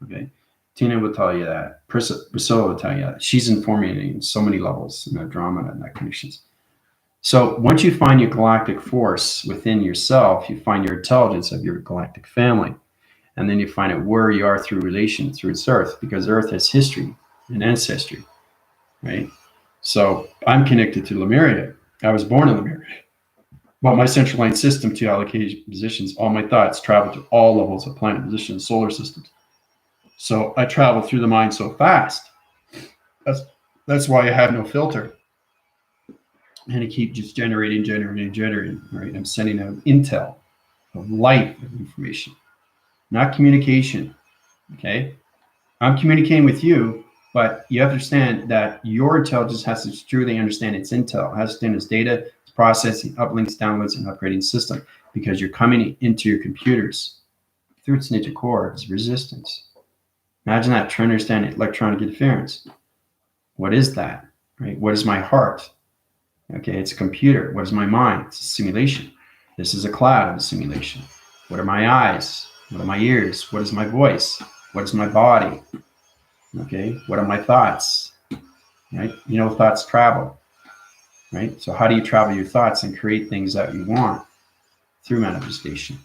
Speaker 1: Okay, Tina will tell you that. Priscilla will tell you that. She's informing you in so many levels in that drama and that connections. So once you find your galactic force within yourself, you find your intelligence of your galactic family. And then you find out where you are through relation, through its Earth, because Earth has history and ancestry, right? So I'm connected to Lemuria. I was born in the mirror. But my central line system to allocate positions, all my thoughts travel to all levels of planet positions, solar systems. So I travel through the mind so fast. That's why I have no filter. And I keep just generating, right? I'm sending out intel of light of information, not communication, okay? I'm communicating with you, but you understand that your intelligence has to truly understand its intel. It has to understand its data, its processing, uplinks, downloads, and upgrading system, because you're coming into your computers through its nature core, its resistance. Imagine that, trying to understand electronic interference. What is that, right? What is my heart? Okay, it's a computer. What is my mind? It's a simulation. This is a cloud of a simulation. What are my eyes? What are my ears? What is my voice? What is my body? Okay, what are my thoughts? Right? You know, thoughts travel, right? So how do you travel your thoughts and create things that you want? Through manifestation.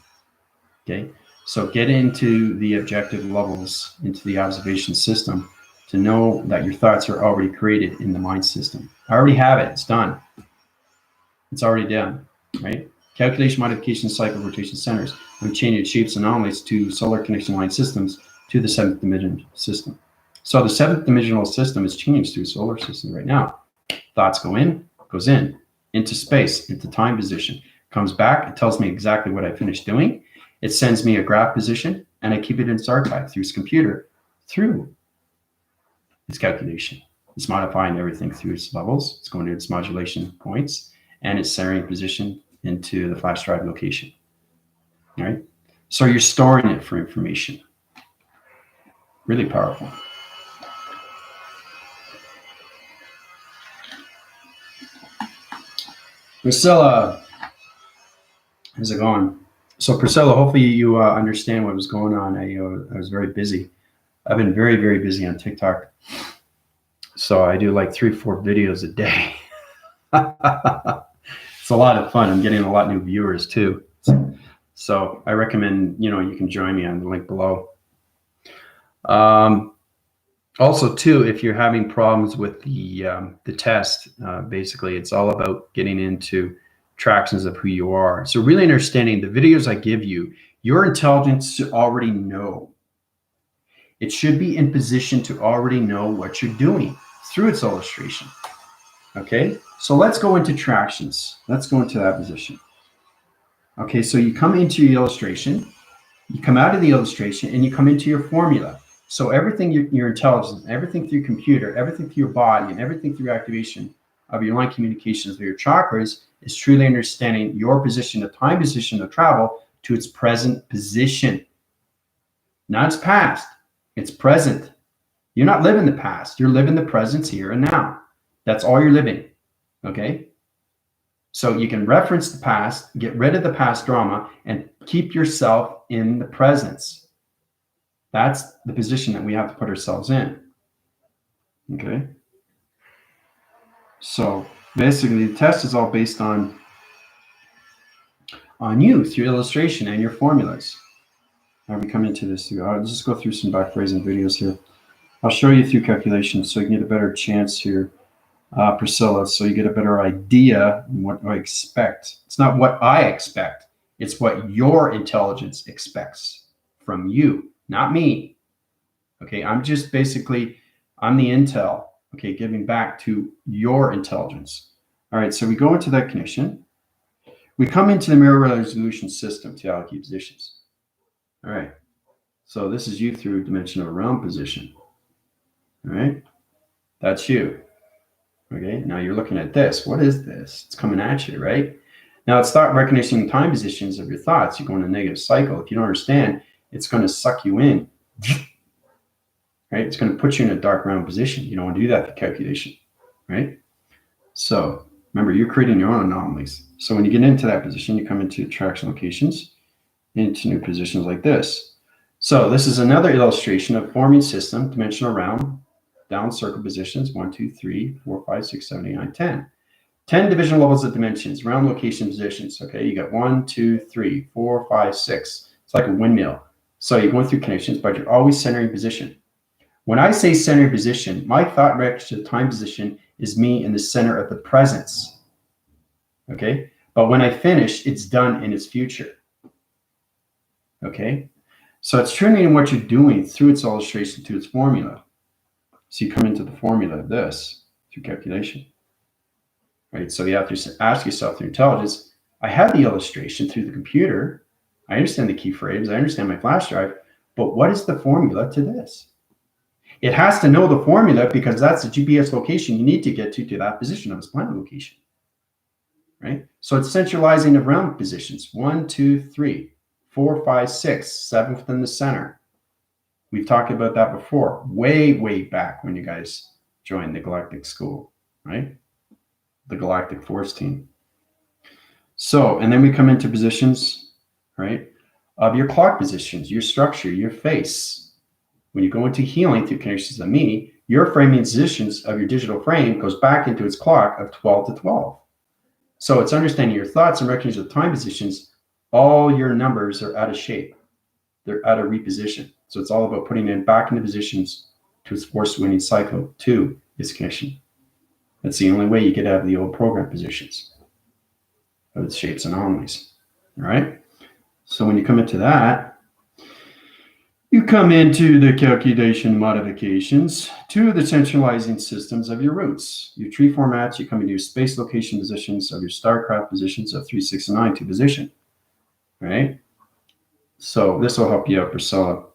Speaker 1: Okay, so get into the objective levels, into the observation system, to know that your thoughts are already created in the mind system. I already have it. It's done. It's already done, right? Calculation, modification, cycle, rotation centers. I'm changing shapes and anomalies to solar connection line systems to the seventh dimension system. So the seventh dimensional system is changed to a solar system right now. Thoughts goes in, into space, into time position, comes back. It tells me exactly what I finished doing. It sends me a graph position, and I keep it in its archive through its computer, through its calculation. It's modifying everything through its levels. It's going to its modulation points, and it's centering position into the flash drive location. All right. So you're storing it for information. Really powerful. Priscilla, how's it going? So Priscilla, hopefully you understand what was going on. I was very busy. I've been very, very busy on TikTok. So I do like 3-4 videos a day. It's a lot of fun. I'm getting a lot of new viewers too. So I recommend, you can join me on the link below. Also too, if you're having problems with the test, basically it's all about getting into tractions of who you are. So really understanding the videos I give you, your intelligence should already know. It should be in position to already know what you're doing through its illustration. Okay, so let's go into tractions. Let's go into that position. Okay, so you come into your illustration, you come out of the illustration, and you come into your formula. So everything, your intelligence, everything through your computer, everything through your body, and everything through activation of your line communications with your chakras is truly understanding your position, the time position of travel to its present position. Not its past, it's present. You're not living the past, you're living the present here and now. That's all you're living, okay? So you can reference the past, get rid of the past drama, and keep yourself in the presence. That's the position that we have to put ourselves in, okay? So basically, the test is all based on you through illustration and your formulas. Now we come into this through, I'll just go through some backphrasing videos here. I'll show you through calculations so you can get a better chance here, Priscilla, so you get a better idea on what I expect. It's not what I expect, it's what your intelligence expects from you, not me. Okay, I'm just basically, I'm the intel, okay, giving back to your intelligence. All right, so we go into that connection. We come into the mirror resolution system to allocate positions. All right, so this is you through dimensional realm position. All right, that's you. Okay, now you're looking at this. What is this? It's coming at you, right? Now it's thought recognition time positions of your thoughts. You go in a negative cycle. If you don't understand, it's going to suck you in. Right? It's going to put you in a dark round position. You don't want to do that for calculation, right? So remember, you're creating your own anomalies. So when you get into that position, you come into attraction locations, into new positions like this. So this is another illustration of forming system, dimensional realm, down circle positions, 1, 2, 3, 4, 5, 6, 7, 8, 9, 10. 10 division levels of dimensions, round location positions. Okay, you got 1, 2, 3, 4, 5, 6. It's like a windmill. So you're going through connections, but you're always centering position. When I say centering position, my thought reaction to time position is me in the center of the presence. Okay. But when I finish, it's done in its future. Okay. So it's turning what you're doing through its illustration to its formula. So you come into the formula of this through calculation. Right. So you have to ask yourself through intelligence, I have the illustration through the computer. I understand the key frames. I understand my flash drive. But what is the formula to this? It has to know the formula because that's the GPS location you need to get to that position of its planet location. Right? So it's centralizing around positions 1, 2, 3, 4, 5, 6, 7 within the center. We've talked about that before, way back when you guys joined the Galactic School, right? The Galactic Force Team. So, and then we come into positions, right, of your clock positions, your structure, your face. When you go into healing through connections of me, your framing positions of your digital frame goes back into its clock of 12 to 12. So it's understanding your thoughts and recognition of time positions. All your numbers are out of shape. They're out of reposition. So it's all about putting it back into positions to its force winning cycle to its connection. That's the only way you get out of the old program positions of its shapes and anomalies. All right. So when you come into that, you come into the calculation modifications to the centralizing systems of your roots. Your tree formats, you come into your space location positions of your starcraft positions of 3, 6, and 9 to position. Right? So this will help you out, Priscilla.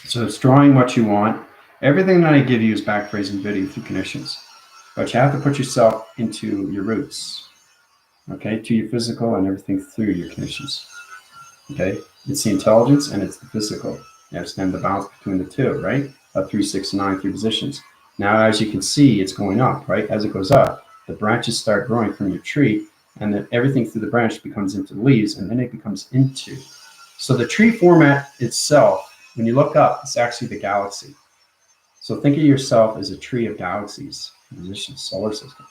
Speaker 1: So it's drawing what you want. Everything that I give you is backphrasing video through connections. But you have to put yourself into your roots. Okay? To your physical and everything through your connections. Okay? It's the intelligence and it's the physical. You understand the balance between the two, right? 3, 6, 9 through positions. Now, as you can see, it's going up, right? As it goes up, the branches start growing from your tree, and then everything through the branch becomes into the leaves, and then it becomes into. So the tree format itself, when you look up, it's actually the galaxy. So think of yourself as a tree of galaxies, positions, solar systems.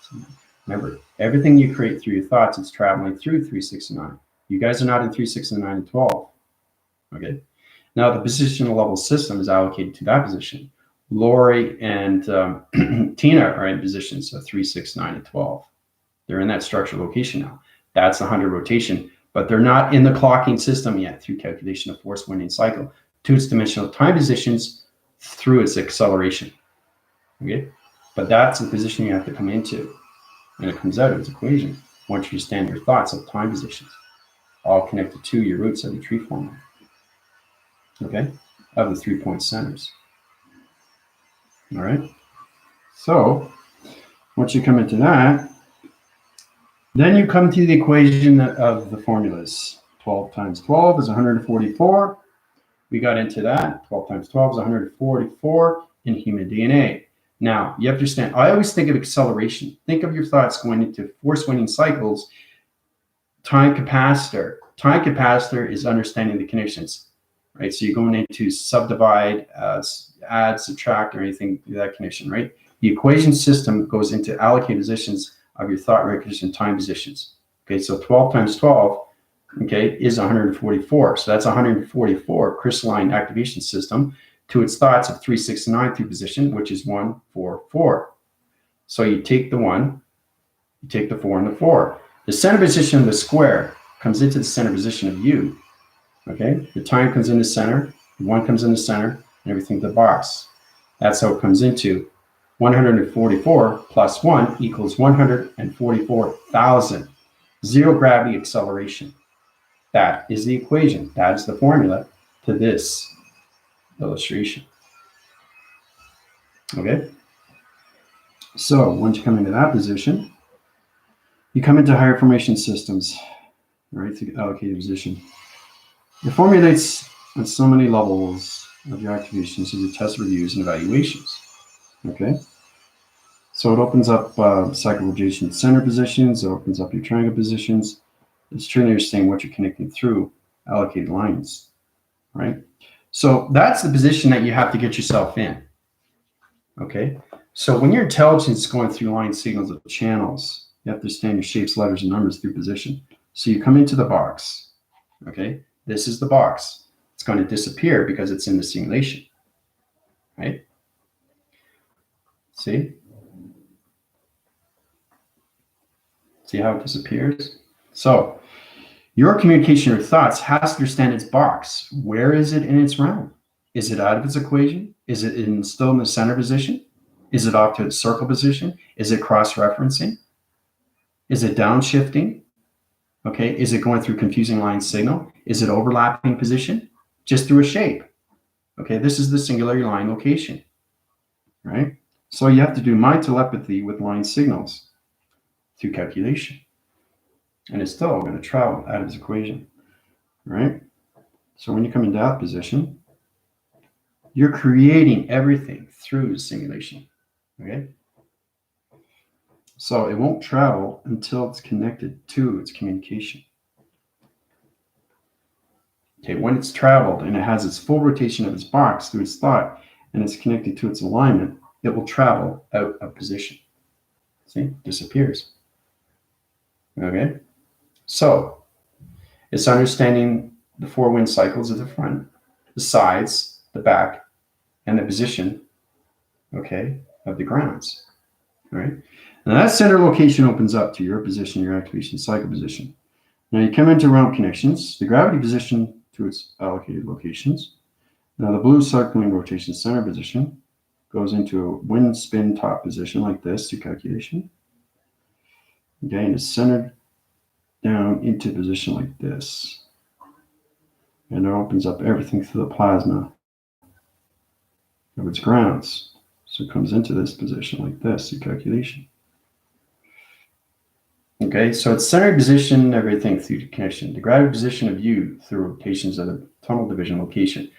Speaker 1: Remember, everything you create through your thoughts, it's traveling through 3, 6, and 9. You guys are not in 3, 6, and 9, and 12. Okay. Now, the positional level system is allocated to that position. Lori and Tina are in positions of 3, 6, 9, and 12. They're in that structural location now. That's the 100 rotation, but they're not in the clocking system yet through calculation of force winding cycle to its dimensional time positions through its acceleration. Okay, but that's the position you have to come into, and it comes out of its equation once you understand your thoughts of time positions, all connected to your roots of the tree format. Okay, of the 3-point centers. All right. So once you come into that, then you come to the equation of the formulas. 12 times 12 is 144. We got into that. 12 times 12 is 144 in human DNA. Now, you have to understand, I always think of acceleration. Think of your thoughts going into force-winning cycles. Time capacitor. Time capacitor is understanding the connections. Right, so you're going into subdivide, add, subtract, or anything through that connection, right? The equation system goes into allocate positions of your thought recognition time positions. Okay, so 12 times 12, okay, is 144. So that's 144 crystalline activation system to its thoughts of 3, 6, and 9 through position, which is 1, 4, 4. So you take the 1, you take the 4, and the 4. The center position of the square comes into the center position of you. Okay, the time comes in the center, the 1 comes in the center, and everything to the box. That's how it comes into 144 plus 1 equals 144,000. Zero gravity acceleration. That is the equation. That is the formula to this illustration. Okay, so once you come into that position, you come into higher formation systems, right, to allocate a position. It formulates on so many levels of your activations as your test reviews and evaluations. Okay, so it opens up cycle adjacent center positions. It opens up your triangle positions. It's trying to understand what you're connecting through allocated lines, right? So that's the position that you have to get yourself in. Okay, so when your intelligence is going through line signals of channels, you have to understand your shapes, letters, and numbers through position. So you come into the box. Okay. This is the box. It's going to disappear because it's in the simulation, right? See? See how it disappears? So your communication or thoughts has to understand its box. Where is it in its realm? Is it out of its equation? Is it still in the center position? Is it off to its circle position? Is it cross-referencing? Is it downshifting? Okay, is it going through confusing line signal? Is it overlapping position? Just through a shape. Okay, this is the singular line location, right? So you have to do mind telepathy with line signals through calculation. And it's still going to travel out of its equation, right? So when you come into that position, you're creating everything through the simulation, okay? So it won't travel until it's connected to its communication. Okay, when it's traveled and it has its full rotation of its box through its thought and it's connected to its alignment, it will travel out of position. See, disappears. Okay, so it's understanding the four wind cycles of the front, the sides, the back, and the position, okay, of the grounds. All right, and that center location opens up to your position, your activation cycle position. Now you come into realm connections, the gravity position to its allocated locations. Now the blue circling rotation center position goes into a wind spin top position like this to calculation. Okay, and it's centered down into position like this. And it opens up everything through the plasma of its grounds. So it comes into this position like this to calculation. Okay, so it's centered position, everything through connection. The gravity position of you through rotations of the tunnel division location.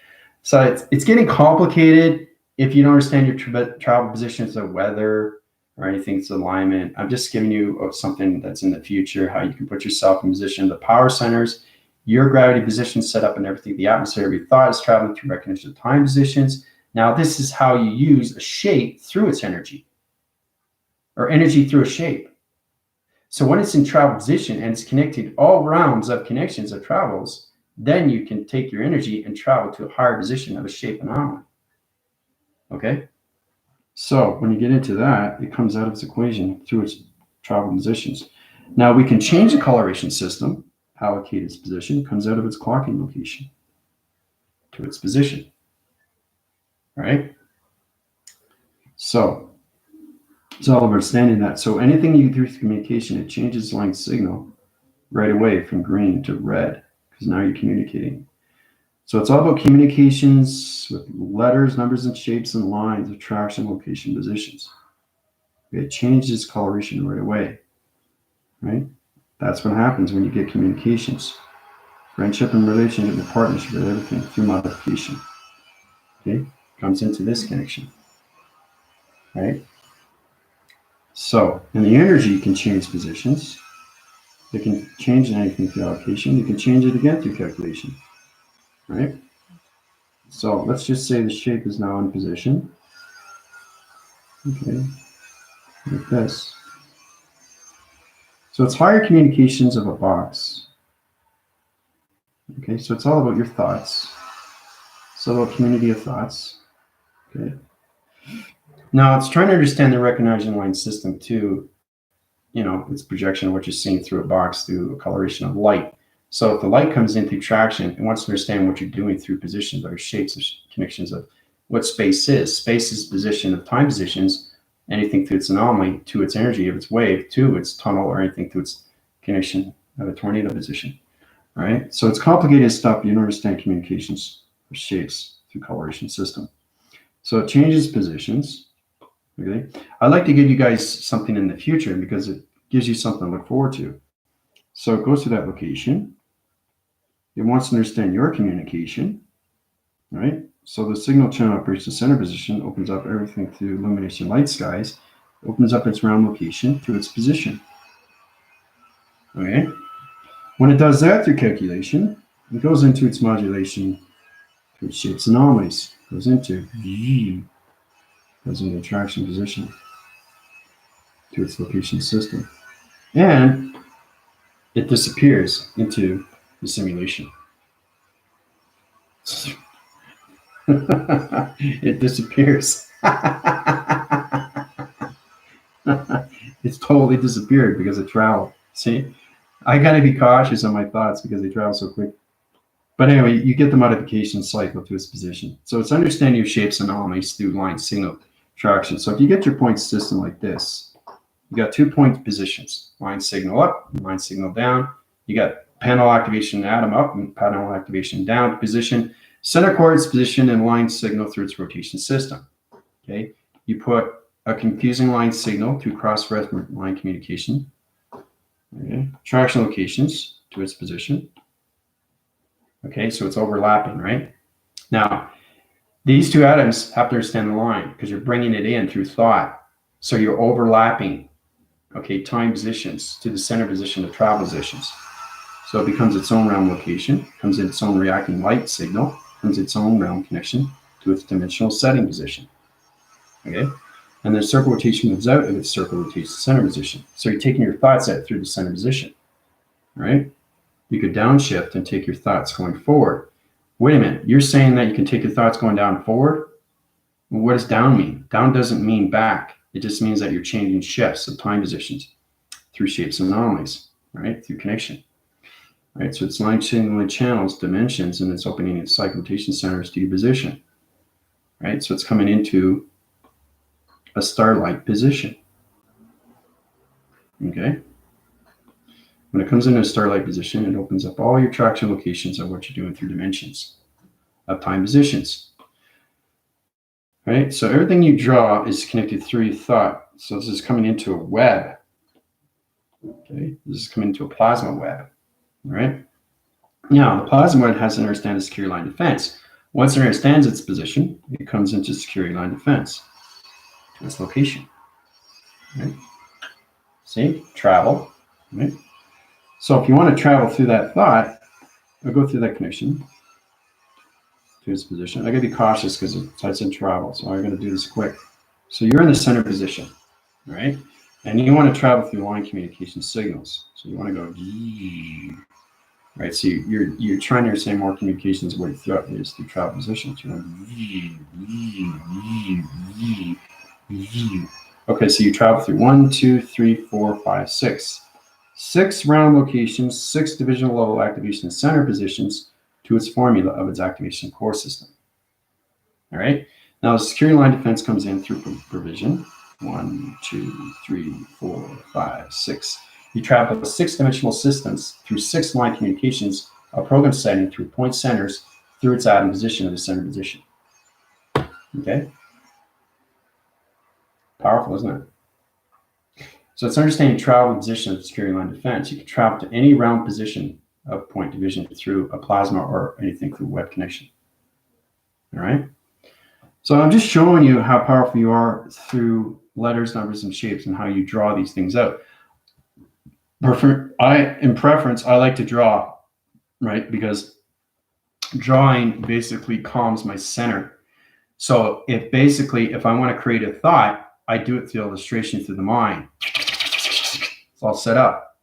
Speaker 1: So it's getting complicated if you don't understand your travel positions of weather or anything, it's alignment. I'm just giving you something that's in the future, how you can put yourself in position. The power centers, your gravity position set up and everything, the atmosphere of your thought is traveling through recognition of time positions. Now, this is how you use a shape through its energy, or energy through a shape. So when it's in travel position and it's connected all realms of connections of travels, then you can take your energy and travel to a higher position of a shape anomaly. Okay? So when you get into that, it comes out of its equation through its travel positions. Now we can change the coloration system, allocate its position, comes out of its clocking location to its position. All right? So it's all about understanding that. So anything you do through communication, it changes line signal right away from green to red, because now you're communicating. So it's all about communications with letters, numbers, and shapes and lines, attraction, location, positions. It changes coloration right away, right? That's what happens when you get communications. Friendship and relationship and partnership and everything through modification. Okay, comes into this connection, right? So, and the energy can change positions. It can change anything through allocation. You can change it again through calculation, right? So let's just say the shape is now in position. Okay, like this. So it's higher communications of a box. Okay, so it's all about your thoughts. It's all about community of thoughts. Okay. Now it's trying to understand the recognizing line system too. You know, it's projection of what you're seeing through a box through a coloration of light. So if the light comes in through traction, it wants to understand what you're doing through positions or shapes of connections of what space is. Space is position of time positions, anything through its anomaly, to its energy of its wave, to its tunnel, or anything through its connection of a tornado position. All right. So it's complicated stuff. You don't understand communications or shapes through coloration system. So it changes positions. Okay. I'd like to give you guys something in the future because it gives you something to look forward to. So it goes to that location. It wants to understand your communication, right? So the signal channel operates the center position, opens up everything through illumination light skies, opens up its round location to its position. Okay. When it does that through calculation, it goes into its modulation to its shapes and anomalies. Goes into attraction position to its location system. And it disappears into the simulation. It disappears. It's totally disappeared because it traveled. See, I got to be cautious on my thoughts because they travel so quick. But anyway, you get the modification cycle to its position. So it's understanding your shapes and anomalies through line signal traction. So if you get your point system like this, you got 2 point positions, line signal up, line signal down. You got panel activation atom up and panel activation down position, center coordinates position, and line signal through its rotation system. Okay, you put a confusing line signal through cross-reference line communication. Okay, traction locations to its position. Okay, so it's overlapping, right? Now, these two atoms have to understand the line because you're bringing it in through thought. So you're overlapping, okay, time positions to the center position of travel positions. So it becomes its own realm location, comes in its own reacting light signal, comes its own realm connection to its dimensional setting position. Okay, and then circle rotation moves out of its circle rotation center position. So you're taking your thoughts out through the center position, right? You could downshift and take your thoughts going forward. Wait a minute, you're saying that you can take your thoughts going down forward? Well, what does down mean? Down doesn't mean back. It just means that you're changing shifts of time positions through shapes and anomalies, right? Through connection, right? So it's line signaling channels, dimensions, and it's opening its cycle rotation centers to your position, right? So it's coming into a starlight position, okay? When it comes into a starlight position, it opens up all your traction locations of what you're doing through dimensions of time positions. Right? So everything you draw is connected through your thought. So this is coming into a web. Okay, this is coming into a plasma web. All right. Now the plasma web has to understand the security line defense. Once it understands its position, it comes into security line defense to its location. Right? See, travel. Right? So if you want to travel through that thought, or go through that connection to its position, I gotta be cautious because it's in travel, so I gotta do this quick. So you're in the center position, right? And you want to travel through line communication signals. So you want to go, right? So you're trying to understand more communications where throughout is through travel positions. You're okay, so you travel through 1, 2, 3, 4, 5, 6. 6 round locations, 6 divisional level activation center positions to its formula of its activation core system. All right. Now the security line defense comes in through provision. 1, 2, 3, 4, 5, 6. You travel 6 dimensional systems through 6 line communications, a program setting through point centers through its atom position of the center position. Okay. Powerful, isn't it? So it's understanding travel position of security line defense. You can travel to any round position of point division through a plasma or anything through web connection. All right. So I'm just showing you how powerful you are through letters, numbers, and shapes and how you draw these things out. In preference, I like to draw, right? Because drawing basically calms my center. So if I want to create a thought, I do it through illustration through the mind. It's all set up,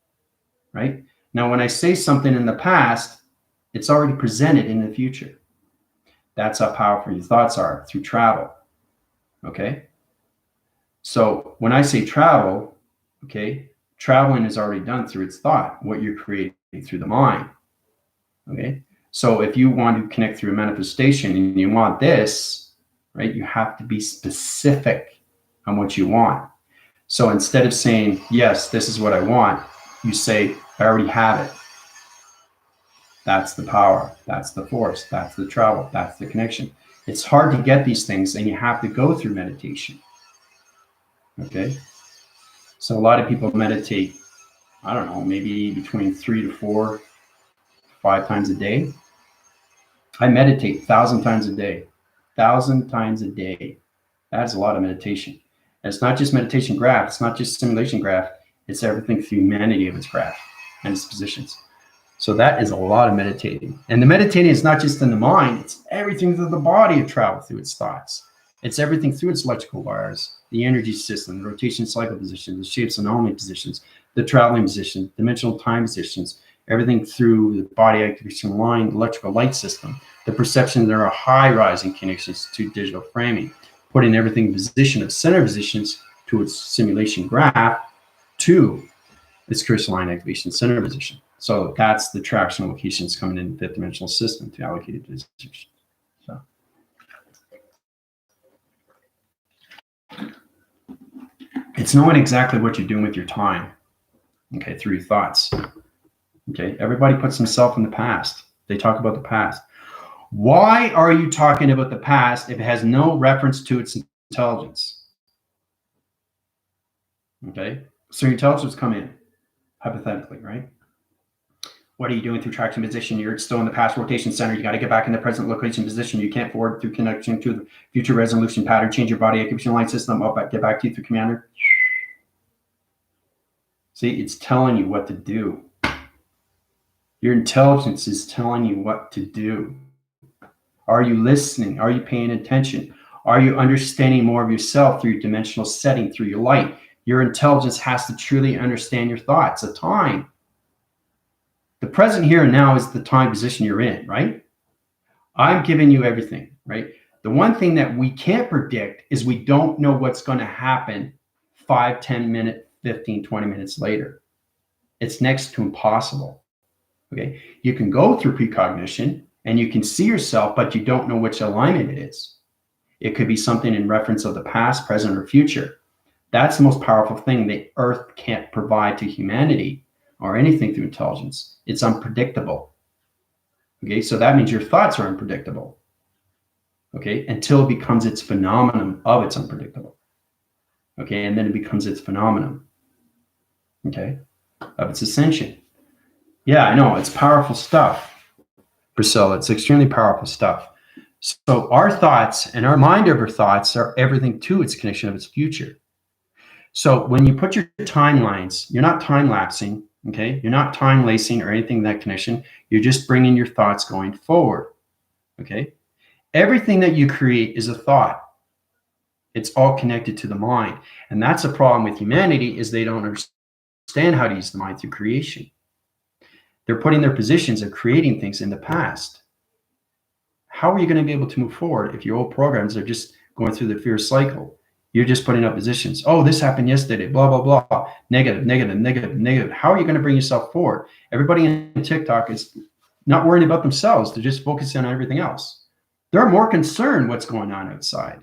Speaker 1: right? Now, when I say something in the past, it's already presented in the future. That's how powerful your thoughts are through travel, okay? So when I say travel, okay, traveling is already done through its thought, what you're creating through the mind, okay? So if you want to connect through a manifestation and you want this, right, you have to be specific on what you want. So instead of saying, yes, this is what I want, you say, I already have it. That's the power. That's the force. That's the travel. That's the connection. It's hard to get these things and you have to go through meditation. Okay. So a lot of people meditate, I don't know, maybe between 3 to 4, 5 times a day. I meditate 1,000 times a day. 1,000 times a day. That's a lot of meditation. And it's not just meditation graph. It's not just simulation graph. It's everything through humanity of its graph and its positions. So that is a lot of meditating. And the meditating is not just in the mind. It's everything through the body of travel through its thoughts. It's everything through its electrical wires, the energy system, the rotation cycle positions, the shapes and anomaly positions, the traveling position, dimensional time positions, everything through the body activation line, electrical light system, the perception there are high rising connections to digital framing, putting everything in position of center positions to its simulation graph to It's crystalline activation center position. So that's the traction locations coming in the fifth dimensional system to allocate it to this position. So it's knowing exactly what you're doing with your time, okay, through your thoughts. Okay, everybody puts himself in the past. They talk about the past. Why are you talking about the past if it has no reference to its intelligence? Okay, so your intelligence come in, hypothetically, right? What are you doing through traction position? You're still in the past rotation center. You got to get back in the present location position. You can't forward through connection to the future resolution pattern. Change your body activation line system. Get back to you through commander. See, it's telling you what to do. Your intelligence is telling you what to do. Are you listening? Are you paying attention? Are you understanding more of yourself through your dimensional setting, through your light? Your intelligence has to truly understand your thoughts, the time. The present here and now is the time position you're in, right? I'm giving you everything, right? The one thing that we can't predict is we don't know what's going to happen 5, 10 minutes, 15, 20 minutes later. It's next to impossible, okay? You can go through precognition and you can see yourself, but you don't know which alignment it is. It could be something in reference of the past, present, or future. That's the most powerful thing the earth can't provide to humanity or anything through intelligence. It's unpredictable. Okay, so that means your thoughts are unpredictable. Okay, until it becomes its phenomenon of its unpredictable. Okay, and then it becomes its phenomenon. Okay, of its ascension. Yeah, I know, it's powerful stuff, Priscilla. It's extremely powerful stuff. So our thoughts and our mind over thoughts are everything to its connection of its future. So when you put your timelines, you're not time lapsing, okay? You're not time lacing or anything in that connection. You're just bringing your thoughts going forward, okay? Everything that you create is a thought. It's all connected to the mind. And that's a problem with humanity is they don't understand how to use the mind through creation. They're putting their positions of creating things in the past. How are you going to be able to move forward if your old programs are just going through the fear cycle? You're just putting up positions. Oh, this happened yesterday, blah, blah, blah. Negative, negative, negative, negative. How are you going to bring yourself forward? Everybody in TikTok is not worrying about themselves. They're just focusing on everything else. They're more concerned what's going on outside.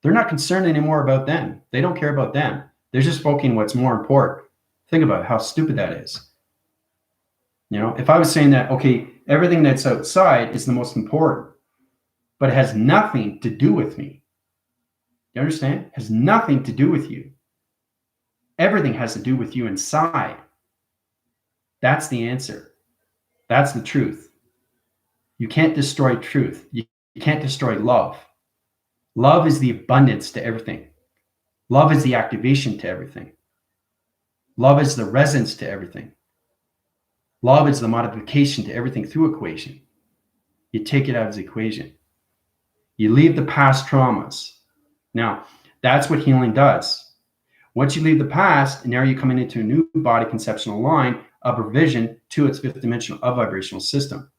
Speaker 1: They're not concerned anymore about them. They don't care about them. They're just focusing what's more important. Think about how stupid that is. You know, if I was saying that, okay, everything that's outside is the most important, but it has nothing to do with me. You understand? It has nothing to do with you. Everything has to do with you inside. That's the answer. That's the truth. You can't destroy truth. You can't destroy love. Love is the abundance to everything. Love is the activation to everything. Love is the resonance to everything. Love is the modification to everything through equation. You take it out of the equation. You leave the past traumas. Now, that's what healing does. Once you leave the past, now you're coming into a new body conceptual line of revision to its fifth dimensional of vibrational system.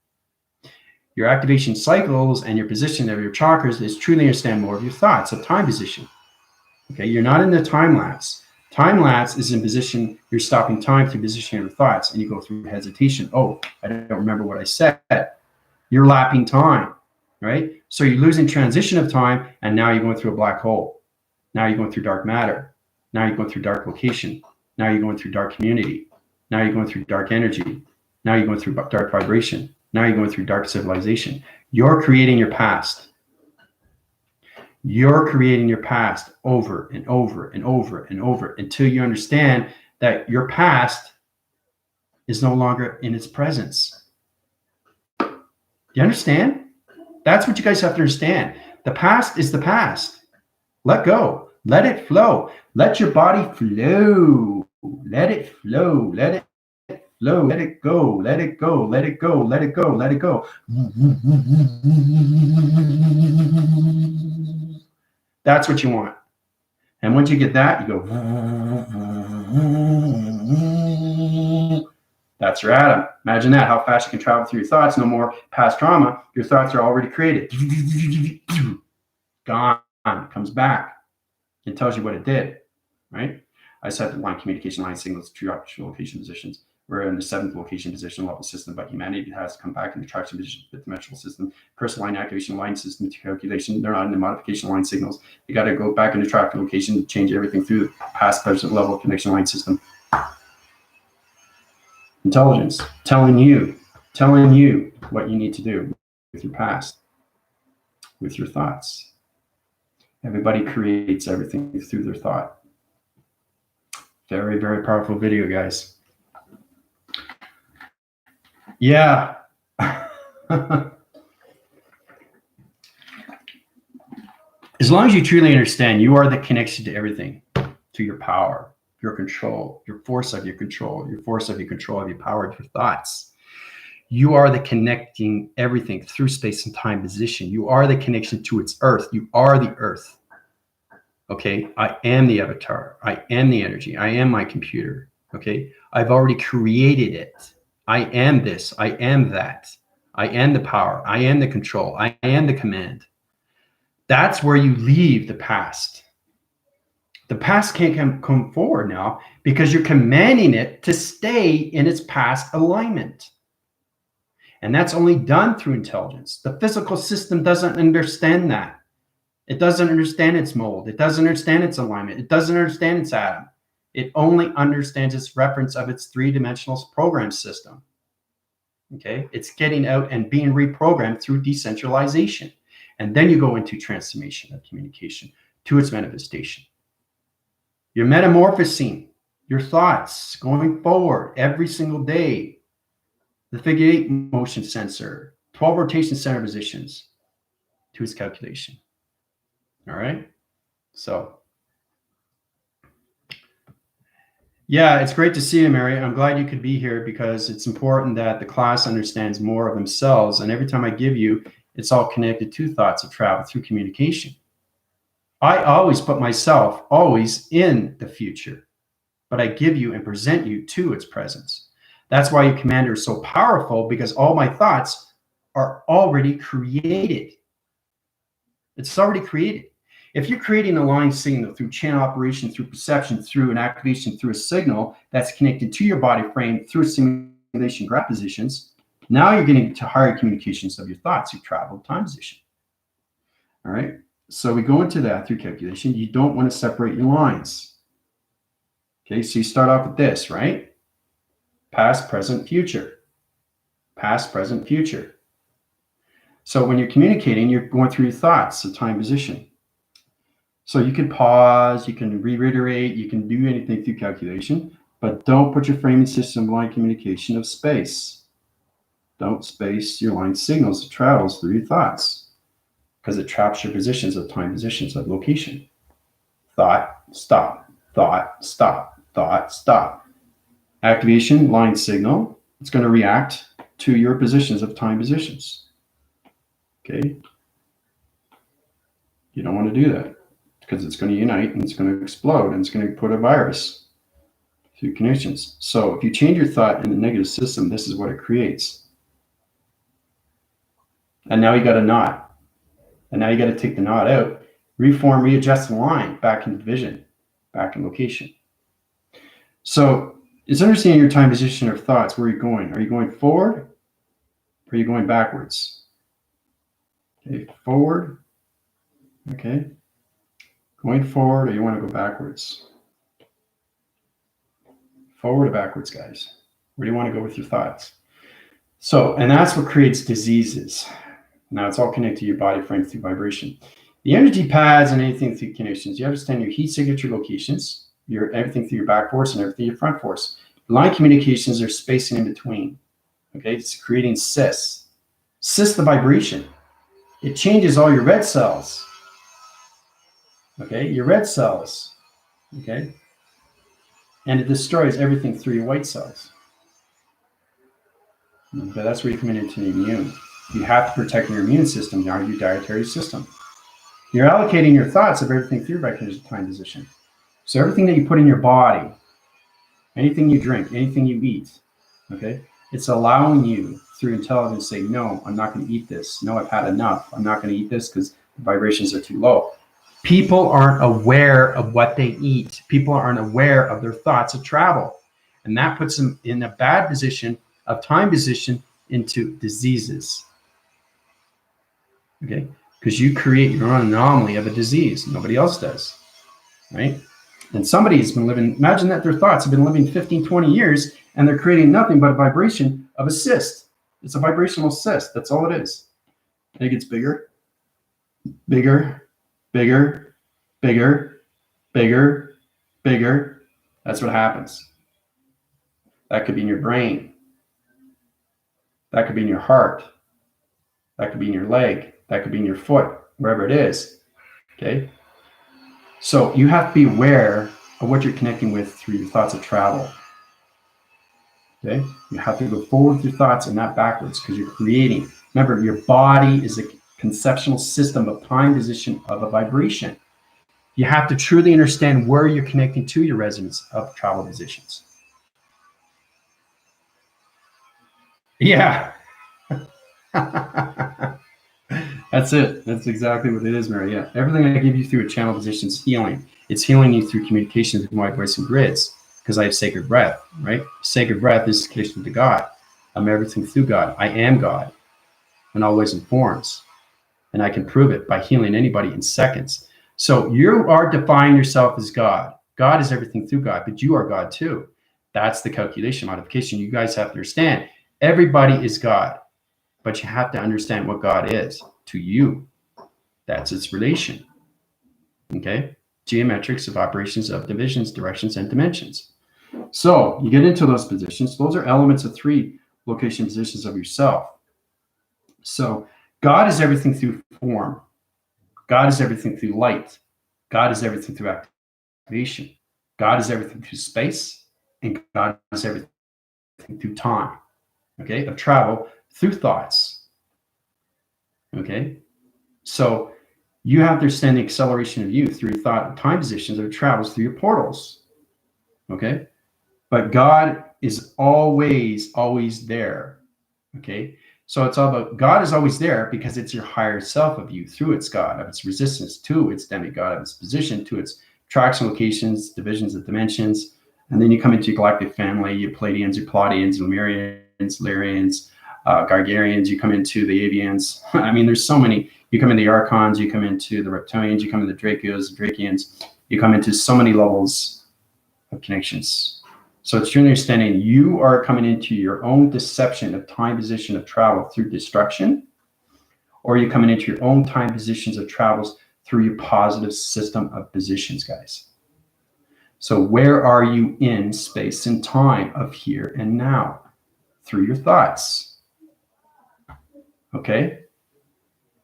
Speaker 1: Your activation cycles and your position of your chakras is truly understand more of your thoughts, of time position. Okay, you're not in the time lapse. Time lapse is in position, you're stopping time through positioning your thoughts, and you go through hesitation. Oh, I don't remember what I said. You're lapping time, right? So you're losing transition of time, and now you're going through a black hole. Now you're going through dark matter. Now you're going through dark location. Now you're going through dark community. Now you're going through dark energy. Now you're going through dark vibration. Now you're going through dark civilization. You're creating your past. You're creating your past over and over and over and over until you understand that your past is no longer in its presence. You understand? That's what you guys have to understand. The past is the past. Let go. Let it flow. Let your body flow. Let it flow. Let it flow. Let it go. Let it go. Let it go. Let it go. Let it go. That's what you want. And once you get that, you go. That's your atom. Imagine that, how fast you can travel through your thoughts. No more past trauma. Your thoughts are already created. Gone. It comes back. It tells you what it did, right? I set the line communication line signals to actual location positions. We're in the 7th location position level system, but humanity has to come back in the traction position, 5th dimensional system, personal line activation line system to calculation. They're not in the modification line signals. You got to go back into tracking location to change everything through the past, present level connection line system. Intelligence telling you what you need to do with your past, with your thoughts. Everybody creates everything through their thought. Very, very powerful video, guys. Yeah. As long as you truly understand, you are the connection to everything, to your power, your control, your force of your control, your force of your control of your power, your thoughts. You are the connecting everything through space and time position. You are the connection to its earth. You are the earth. Okay, I am the avatar. I am the energy. I am my computer. Okay, I've already created it. I am this. I am that. I am the power. I am the control. I am the command. That's where you leave the past. The past can't come forward now because you're commanding it to stay in its past alignment. And that's only done through intelligence. The physical system doesn't understand that. It doesn't understand its mold. It doesn't understand its alignment. It doesn't understand its atom. It only understands its reference of its three-dimensional program system. Okay? It's getting out and being reprogrammed through decentralization. And then you go into transformation of communication to its manifestation. You're metamorphosing your thoughts going forward every single day. The figure 8 motion sensor, 12 rotation center positions to its calculation. All right. So, yeah, it's great to see you, Mary. I'm glad you could be here because it's important that the class understands more of themselves. And every time I give you, it's all connected to thoughts of travel through communication. I always put myself always in the future, but I give you and present you to its presence. That's why your commander is so powerful, because all my thoughts are already created. It's already created. If you're creating a line signal through channel operation, through perception, through an activation, through a signal that's connected to your body frame through simulation graph positions, now you're getting to higher communications of your thoughts through travel time position. All right. So we go into that through calculation. You don't want to separate your lines. Okay. So you start off with this, right? Past, present, future. Past, present, future. So when you're communicating, you're going through your thoughts, the time position. So you can pause, you can reiterate, you can do anything through calculation, but don't put your framing system line communication of space. Don't space your line signals that travels through your thoughts, because it traps your positions of time positions of location. Thought, stop, thought, stop, thought, stop. Activation, line signal, it's going to react to your positions of time positions. Okay? You don't want to do that, because it's going to unite and it's going to explode and it's going to put a virus through connections. So if you change your thought in the negative system, this is what it creates. And now you got a knot. And now you got to take the knot out, reform, readjust the line back in division, back in location. So it's understanding your time position of thoughts. Where are you going? Are you going forward? Or are you going backwards? Okay, forward. Okay. Going forward, or you want to go backwards? Forward or backwards, guys? Where do you want to go with your thoughts? So, and that's what creates diseases. Now it's all connected to your body frame through vibration. The energy pads and anything through connections, you understand your heat signature locations, your everything through your back force and everything your front force. Line communications are spacing in between. Okay, it's creating cis. Cis, the vibration. It changes all your red cells. Okay, your red cells. Okay, and it destroys everything through your white cells. Okay, that's where you come into the immune. You have to protect your immune system, your dietary system. You're allocating your thoughts of everything through back into time position. So everything that you put in your body, anything you drink, anything you eat, okay, it's allowing you through intelligence to say, no, I'm not going to eat this. No, I've had enough. I'm not going to eat this because the vibrations are too low. People aren't aware of what they eat. People aren't aware of their thoughts of travel. And that puts them in a bad position of time position into diseases. Okay? Because you create your own anomaly of a disease. Nobody else does. Right? And somebody's been living, imagine that their thoughts have been living 15, 20 years, and they're creating nothing but a vibration of a cyst. It's a vibrational cyst. That's all it is. And it gets bigger, bigger, bigger, bigger, bigger, bigger. That's what happens. That could be in your brain. That could be in your heart. That could be in your leg. That could be in your foot, wherever it is. Okay? So you have to be aware of what you're connecting with through your thoughts of travel. Okay? You have to go forward with your thoughts and not backwards, because you're creating. Remember, your body is a conceptual system of time position of a vibration. You have to truly understand where you're connecting to your resonance of travel positions. Yeah. That's it. That's exactly what it is, Mary. Yeah. Everything I give you through a channel position is healing. It's healing you through communication with my voice and grids, because I have sacred breath, right? Sacred breath is connection to God. I'm everything through God. I am God and always in forms. And I can prove it by healing anybody in seconds. So you are defining yourself as God. God is everything through God, but you are God too. That's the calculation modification. You guys have to understand. Everybody is God, but you have to understand what God is to you. That's its relation. Okay? Geometrics of operations of divisions, directions, and dimensions. So you get into those positions. Those are elements of 3 location positions of yourself. So God is everything through form. God is everything through light. God is everything through activation. God is everything through space. And God is everything through time. Okay? Of travel through thoughts. Okay? So you have to understand the acceleration of you through thought time positions that travels through your portals. Okay? But God is always, always there. Okay? So it's all about God is always there because it's your higher self of you through its God, of its resistance to its demigod, of its position to its tracks and locations, divisions of dimensions. And then you come into your galactic family, your Pleiadians, your Claudians, Lemurians, Lyrians, Gargarians, you come into the Avians. I mean, there's so many. You come into the Archons, you come into the Reptilians, you come into the Dracos, the Drakians, you come into so many levels of connections. So it's truly understanding you are coming into your own deception of time position of travel through destruction, or you're coming into your own time positions of travels through your positive system of positions, guys. So where are you in space and time of here and now? Through your thoughts. Okay?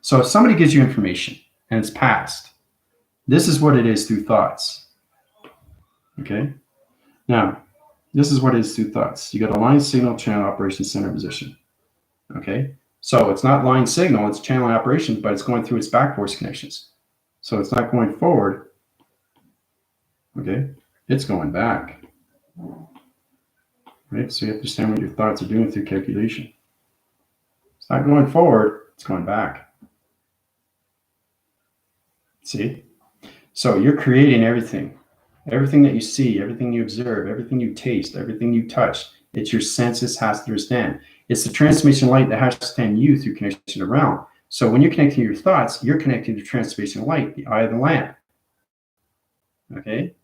Speaker 1: So if somebody gives you information and it's past, this is what it is through thoughts. Okay? Now, this is what it is through thoughts. You got a line signal channel operation center position. Okay? So it's not line signal, it's channel operations, but it's going through its back force connections. So it's not going forward. Okay? It's going back. Right? So you have to understand what your thoughts are doing through calculation. It's not going forward, it's going back. See? So you're creating everything. Everything that you see, everything you observe, everything you taste, everything you touch, it's your senses has to understand. It's the transformation light that has to stand you through connection to the realm. So when you're connecting your thoughts, you're connecting to transformation light, the eye of the lamp. Okay?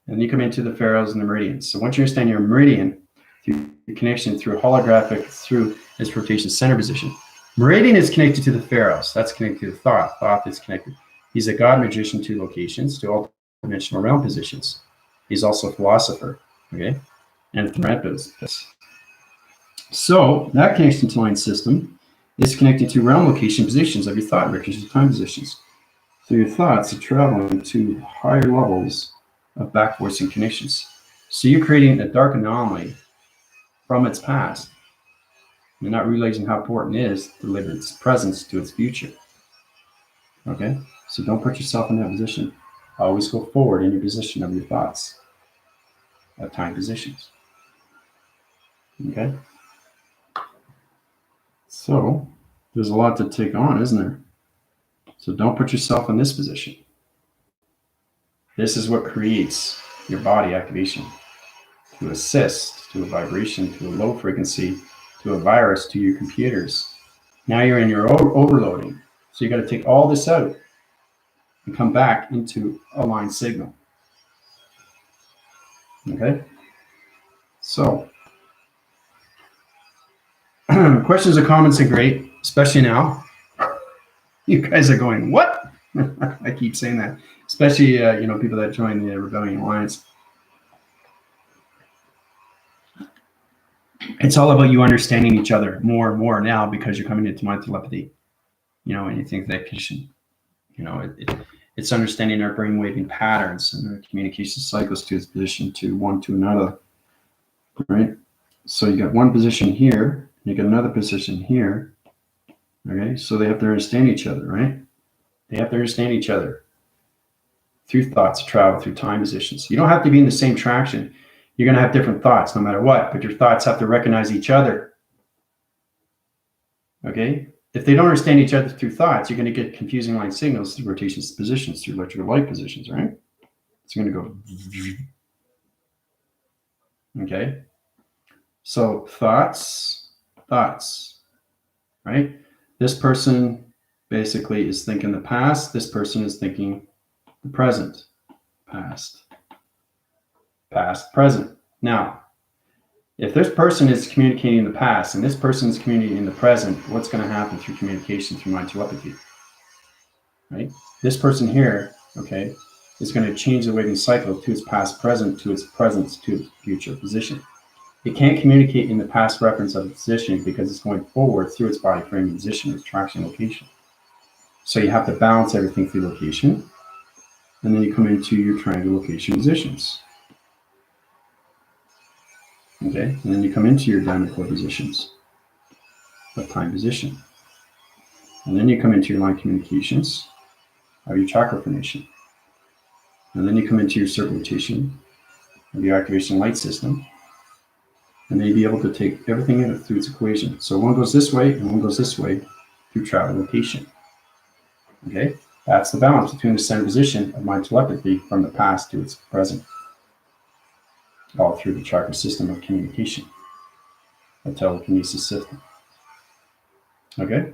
Speaker 1: And you come into the pharaohs and the meridians. So once you understand your meridian, through your connection through holographic, through its rotation center position. Meridian is connected to the pharaohs. That's connected to the thought. Thought is connected. He's a god magician to locations, to all dimensional realm positions. He's also a philosopher, okay, and a philanthropist. So that connection to line system is connected to realm location positions of your thought vectors, time positions. So your thoughts are traveling to higher levels of back forcing connections. So you're creating a dark anomaly from its past and not realizing how important it is to deliver its presence to its future. Okay, so don't put yourself in that position. Always go forward in your position of your thoughts, of time positions. Okay, so there's a lot to take on, isn't there? So don't put yourself in this position. This is what creates your body activation to assist to a vibration, to a low frequency, to a virus, to your computers. Now you're in your overloading. So you got to take all this out and come back into a line signal. Okay? So, questions or comments are great, especially now. You guys are going, what? I keep saying that, especially people that join the Rebellion Alliance. It's all about you understanding each other more and more now because you're coming into my telepathy. And you think that it's understanding our brainwaving patterns and our communication cycles to its position to one to another, right? So you got one position here, you got another position here, okay? So they have to understand each other, right? They have to understand each other through thoughts of travel, through time positions. You don't have to be in the same traction. You're going to have different thoughts no matter what, but your thoughts have to recognize each other, okay? If they don't understand each other through thoughts, you're going to get confusing line signals through rotations positions, through electrical light positions, right? It's going to go, okay? So thoughts, right? This person basically is thinking the past. This person is thinking the present. Past, present. Now, if this person is communicating in the past and this person is communicating in the present, what's going to happen through communication through mind telepathy? Right? This person here, okay, is going to change the waving cycle to its past present, to its present, to its future position. It can't communicate in the past reference of its position because it's going forward through its body frame position, its traction location. So you have to balance everything through location, and then you come into your triangle location positions. Okay, and then you come into your diamond core positions, of time position. And then you come into your line communications of your chakra formation. And then you come into your circle rotation of your activation light system. And then you'll be able to take everything in it through its equation. So one goes this way and one goes this way through travel location. Okay, that's the balance between the center position of mind telepathy from the past to its present. All through the chakra system of communication, a telekinesis system. Okay?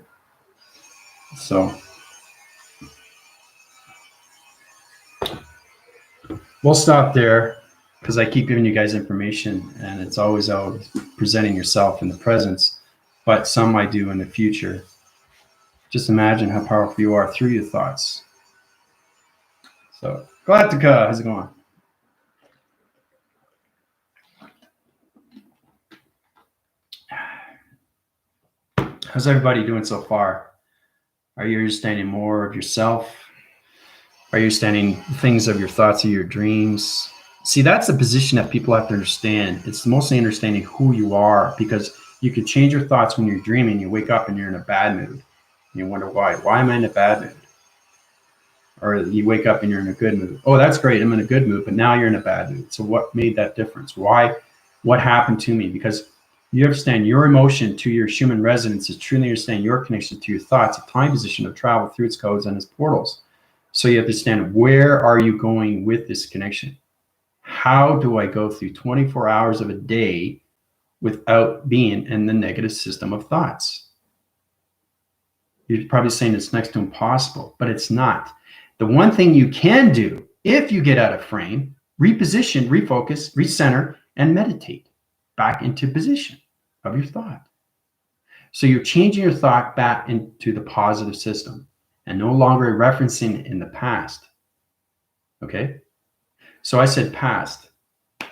Speaker 1: So, we'll stop there because I keep giving you guys information and it's always presenting yourself in the presence, but some I do in the future. Just imagine how powerful you are through your thoughts. So, Galactica, how's it going? How's everybody doing so far? Are you understanding more of yourself? Are you understanding things of your thoughts or your dreams? See, that's the position that people have to understand. It's mostly understanding who you are, because you can change your thoughts when you're dreaming. You wake up and you're in a bad mood. You wonder why. Why am I in a bad mood? Or you wake up and you're in a good mood. Oh, that's great. I'm in a good mood, but now you're in a bad mood. So what made that difference? Why? What happened to me? Because you understand your emotion to your human resonance is truly understand your connection to your thoughts, a time position of travel through its codes and its portals. So you have to understand, where are you going with this connection? How do I go through 24 hours of a day without being in the negative system of thoughts? You're probably saying it's next to impossible, but it's not. The one thing you can do, if you get out of frame, reposition, refocus, recenter, and meditate back into position of your thought. So you're changing your thought back into the positive system and no longer referencing in the past. Okay? So I said past.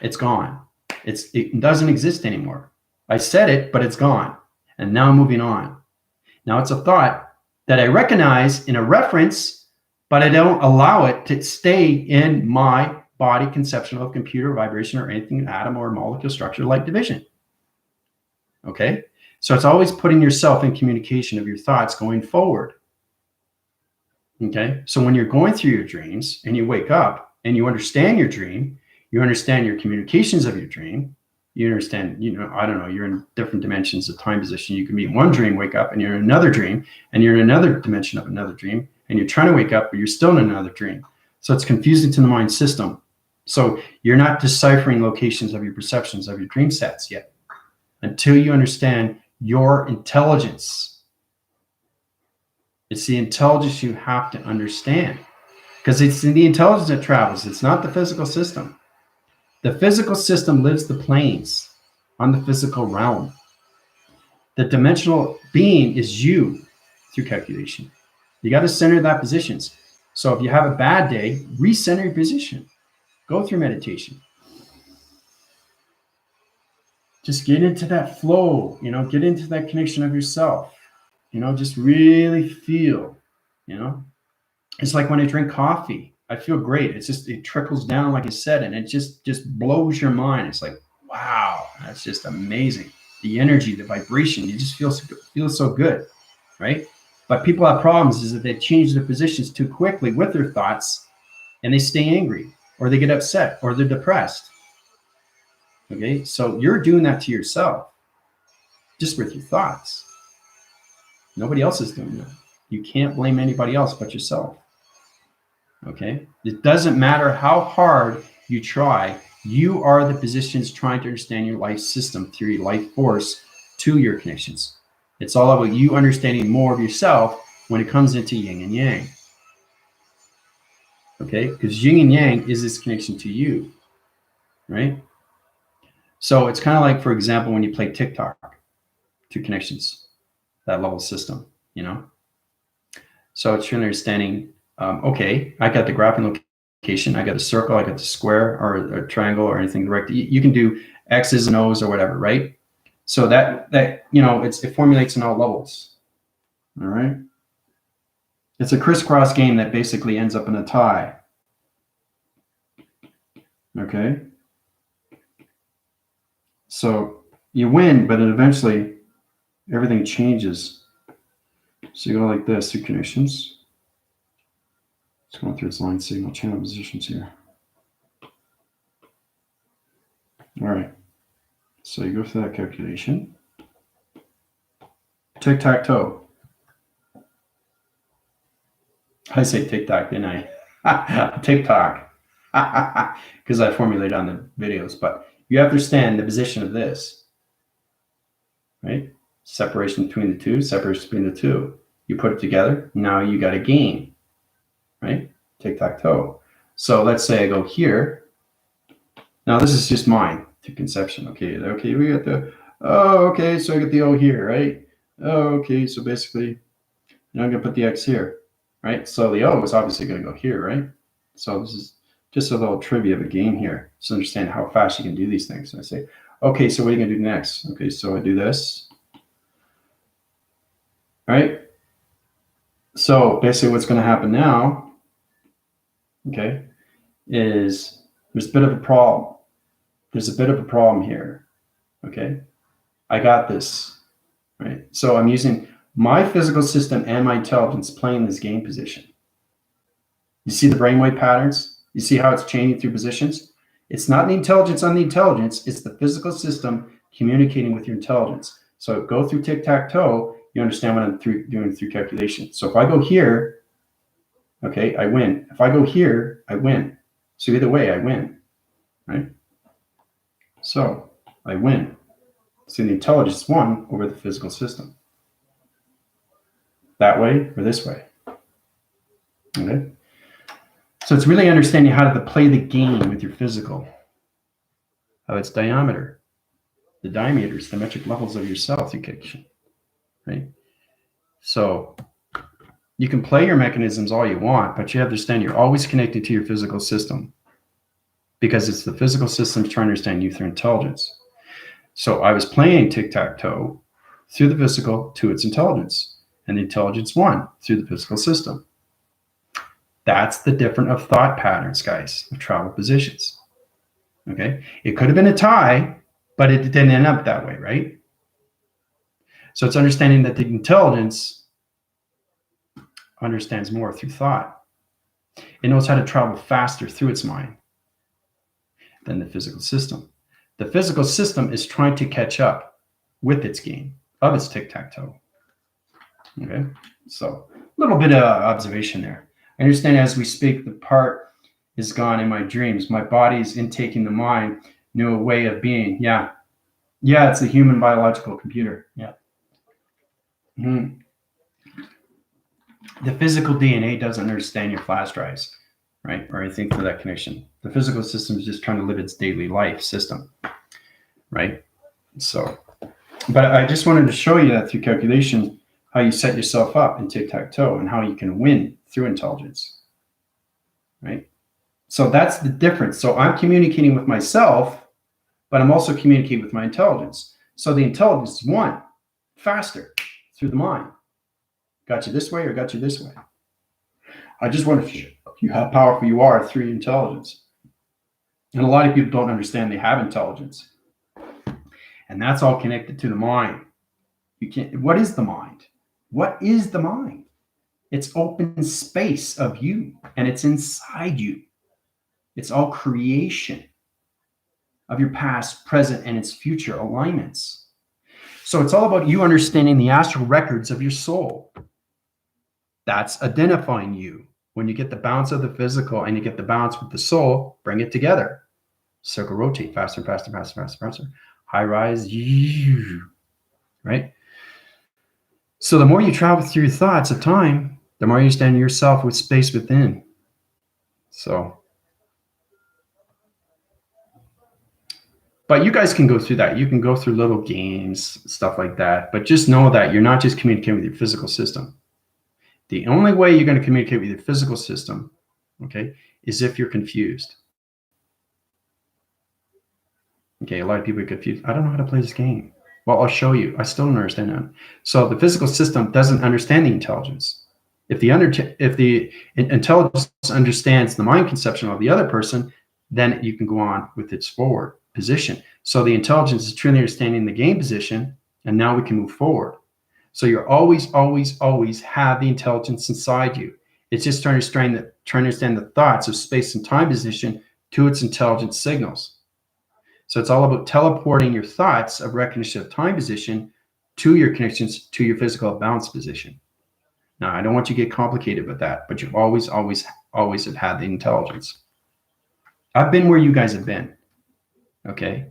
Speaker 1: It's gone. It doesn't exist anymore. I said it, but it's gone. And now I'm moving on. Now it's a thought that I recognize in a reference, but I don't allow it to stay in my body conception of computer vibration or anything, atom or molecule structure like division. Okay? So it's always putting yourself in communication of your thoughts going forward. Okay? So when you're going through your dreams and you wake up and you understand your dream, you understand your communications of your dream, you understand, I don't know, you're in different dimensions of time position. You can be in one dream, wake up, and you're in another dream, and you're in another dimension of another dream, and you're trying to wake up, but you're still in another dream. So it's confusing to the mind system. So you're not deciphering locations of your perceptions of your dream sets yet until you understand your intelligence. It's the intelligence you have to understand, because it's in the intelligence that travels. It's not the physical system. The physical system lives the planes on the physical realm. The dimensional being is you through calculation. You got to center that positions. So if you have a bad day, recenter your position. Go through meditation. Just get into that flow, get into that connection of yourself, just really feel, it's like when I drink coffee, I feel great. It trickles down, like I said, and it just blows your mind. It's like, wow, that's just amazing. The energy, the vibration, you just feel so good, right? But people have problems is that they change their positions too quickly with their thoughts, and they stay angry, or they get upset, or they're depressed. Okay, so you're doing that to yourself, just with your thoughts. Nobody else is doing that. You can't blame anybody else but yourself. Okay, it doesn't matter how hard you try. You are the positions trying to understand your life system through your life force to your connections. It's all about you understanding more of yourself when it comes into yin and yang. Okay, because yin and yang is this connection to you, right? So it's kind of like, for example, when you play TikTok, two connections, that level system, So it's your understanding, okay, I got the graphing location, I got the circle, I got the square or a triangle or anything direct. You can do X's and O's or whatever, right? So that it formulates in all levels. All right. It's a crisscross game that basically ends up in a tie. Okay. So you win, but eventually everything changes. So you go like this through connections. It's going through its line signal channel positions here. All right. So you go through that calculation. Tic-tac-toe. I say tic-tac, didn't I? TikTok. Because I formulate on the videos. But you have to understand the position of this. Right? Separation between the two, separation between the two. You put it together, now you got a game. Right? Tic-tac-toe. So let's say I go here. Now this is just mine to conception. Okay, we got the, okay, so I get the O here, right? Okay, so basically, now I'm gonna put the X here, right? So the O is obviously gonna go here, right? So this is just a little trivia of a game here. Just understand how fast you can do these things. And I say, okay, so what are you gonna do next? Okay, so I do this, right? So basically what's gonna happen now, okay, is there's a bit of a problem. There's a bit of a problem here, okay? I got this, right? So I'm using my physical system and my intelligence playing this game position. You see the brainwave patterns? You see how it's changing through positions? It's not the intelligence on the intelligence, it's the physical system communicating with your intelligence. So go through tic-tac-toe, you understand what I'm doing through calculation. So if I go here, okay, I win. If I go here, I win. So either way, I win, right? So I win. So the intelligence won over the physical system. That way or this way. Okay. So it's really understanding how to play the game with your physical, how its diameter, the diameters, the metric levels of yourself through connection, right? So you can play your mechanisms all you want, but you have to understand you're always connected to your physical system because it's the physical system trying to understand you through intelligence. So I was playing tic-tac-toe through the physical to its intelligence, and the intelligence won through the physical system. That's the difference of thought patterns, guys, of travel positions. Okay, it could have been a tie, but it didn't end up that way, right? So it's understanding that the intelligence understands more through thought. It knows how to travel faster through its mind than the physical system. The physical system is trying to catch up with its game of its tic-tac-toe. Okay, so a little bit of observation there. I understand as we speak the part is gone in my dreams. My body's intaking the mind, new way of being. Yeah. Yeah, it's a human biological computer. Yeah. Mm-hmm. The physical DNA doesn't understand your flash drives, right? Or anything for that connection. The physical system is just trying to live its daily life system, right? So, but I just wanted to show you that through calculation, how you set yourself up in tic-tac-toe and how you can win through intelligence, right? So that's the difference. So I'm communicating with myself, but I'm also communicating with my intelligence. So the intelligence is one, faster through the mind. Got you this way or got you this way. I just want to show you how powerful you are through your intelligence. And a lot of people don't understand they have intelligence. And that's all connected to the mind. You can't, what is the mind? What is the mind? It's open space of you, and it's inside you. It's all creation of your past, present, and its future alignments. So it's all about you understanding the astral records of your soul. That's identifying you. When you get the balance of the physical and you get the balance with the soul, bring it together. Circle rotate, faster, faster, faster, faster, faster. High rise, right? So the more you travel through your thoughts of time, the more you understand yourself with space within. So, but you guys can go through that. You can go through little games, stuff like that. But just know that you're not just communicating with your physical system. The only way you're going to communicate with your physical system, okay, is if you're confused. Okay, a lot of people are confused. I don't know how to play this game. Well, I'll show you. I still don't understand that. So the physical system doesn't understand the intelligence. If the intelligence understands the mind conception of the other person, then you can go on with its forward position. So the intelligence is truly understanding the game position, and now we can move forward. So you're always, always, always have the intelligence inside you. It's just trying to understand the thoughts of space and time position to its intelligence signals. So it's all about teleporting your thoughts of recognition of time position to your connections to your physical balance position. Now, I don't want you to get complicated with that, but you've always, always, always have had the intelligence. I've been where you guys have been, okay?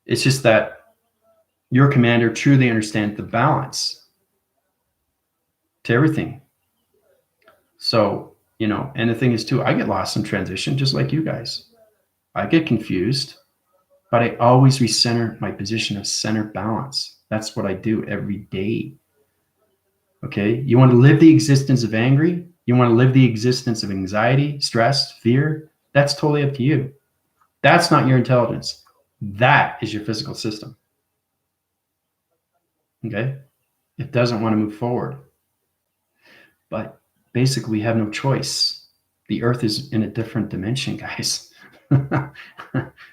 Speaker 1: It's just that your commander truly understands the balance to everything. So, you know, and the thing is too, I get lost in transition just like you guys. I get confused, but I always recenter my position of center balance. That's what I do every day. Okay, you want to live the existence of angry? You want to live the existence of anxiety, stress, fear? That's totally up to you. That's not your intelligence. That is your physical system. Okay, it doesn't want to move forward. But basically, we have no choice. The earth is in a different dimension, guys.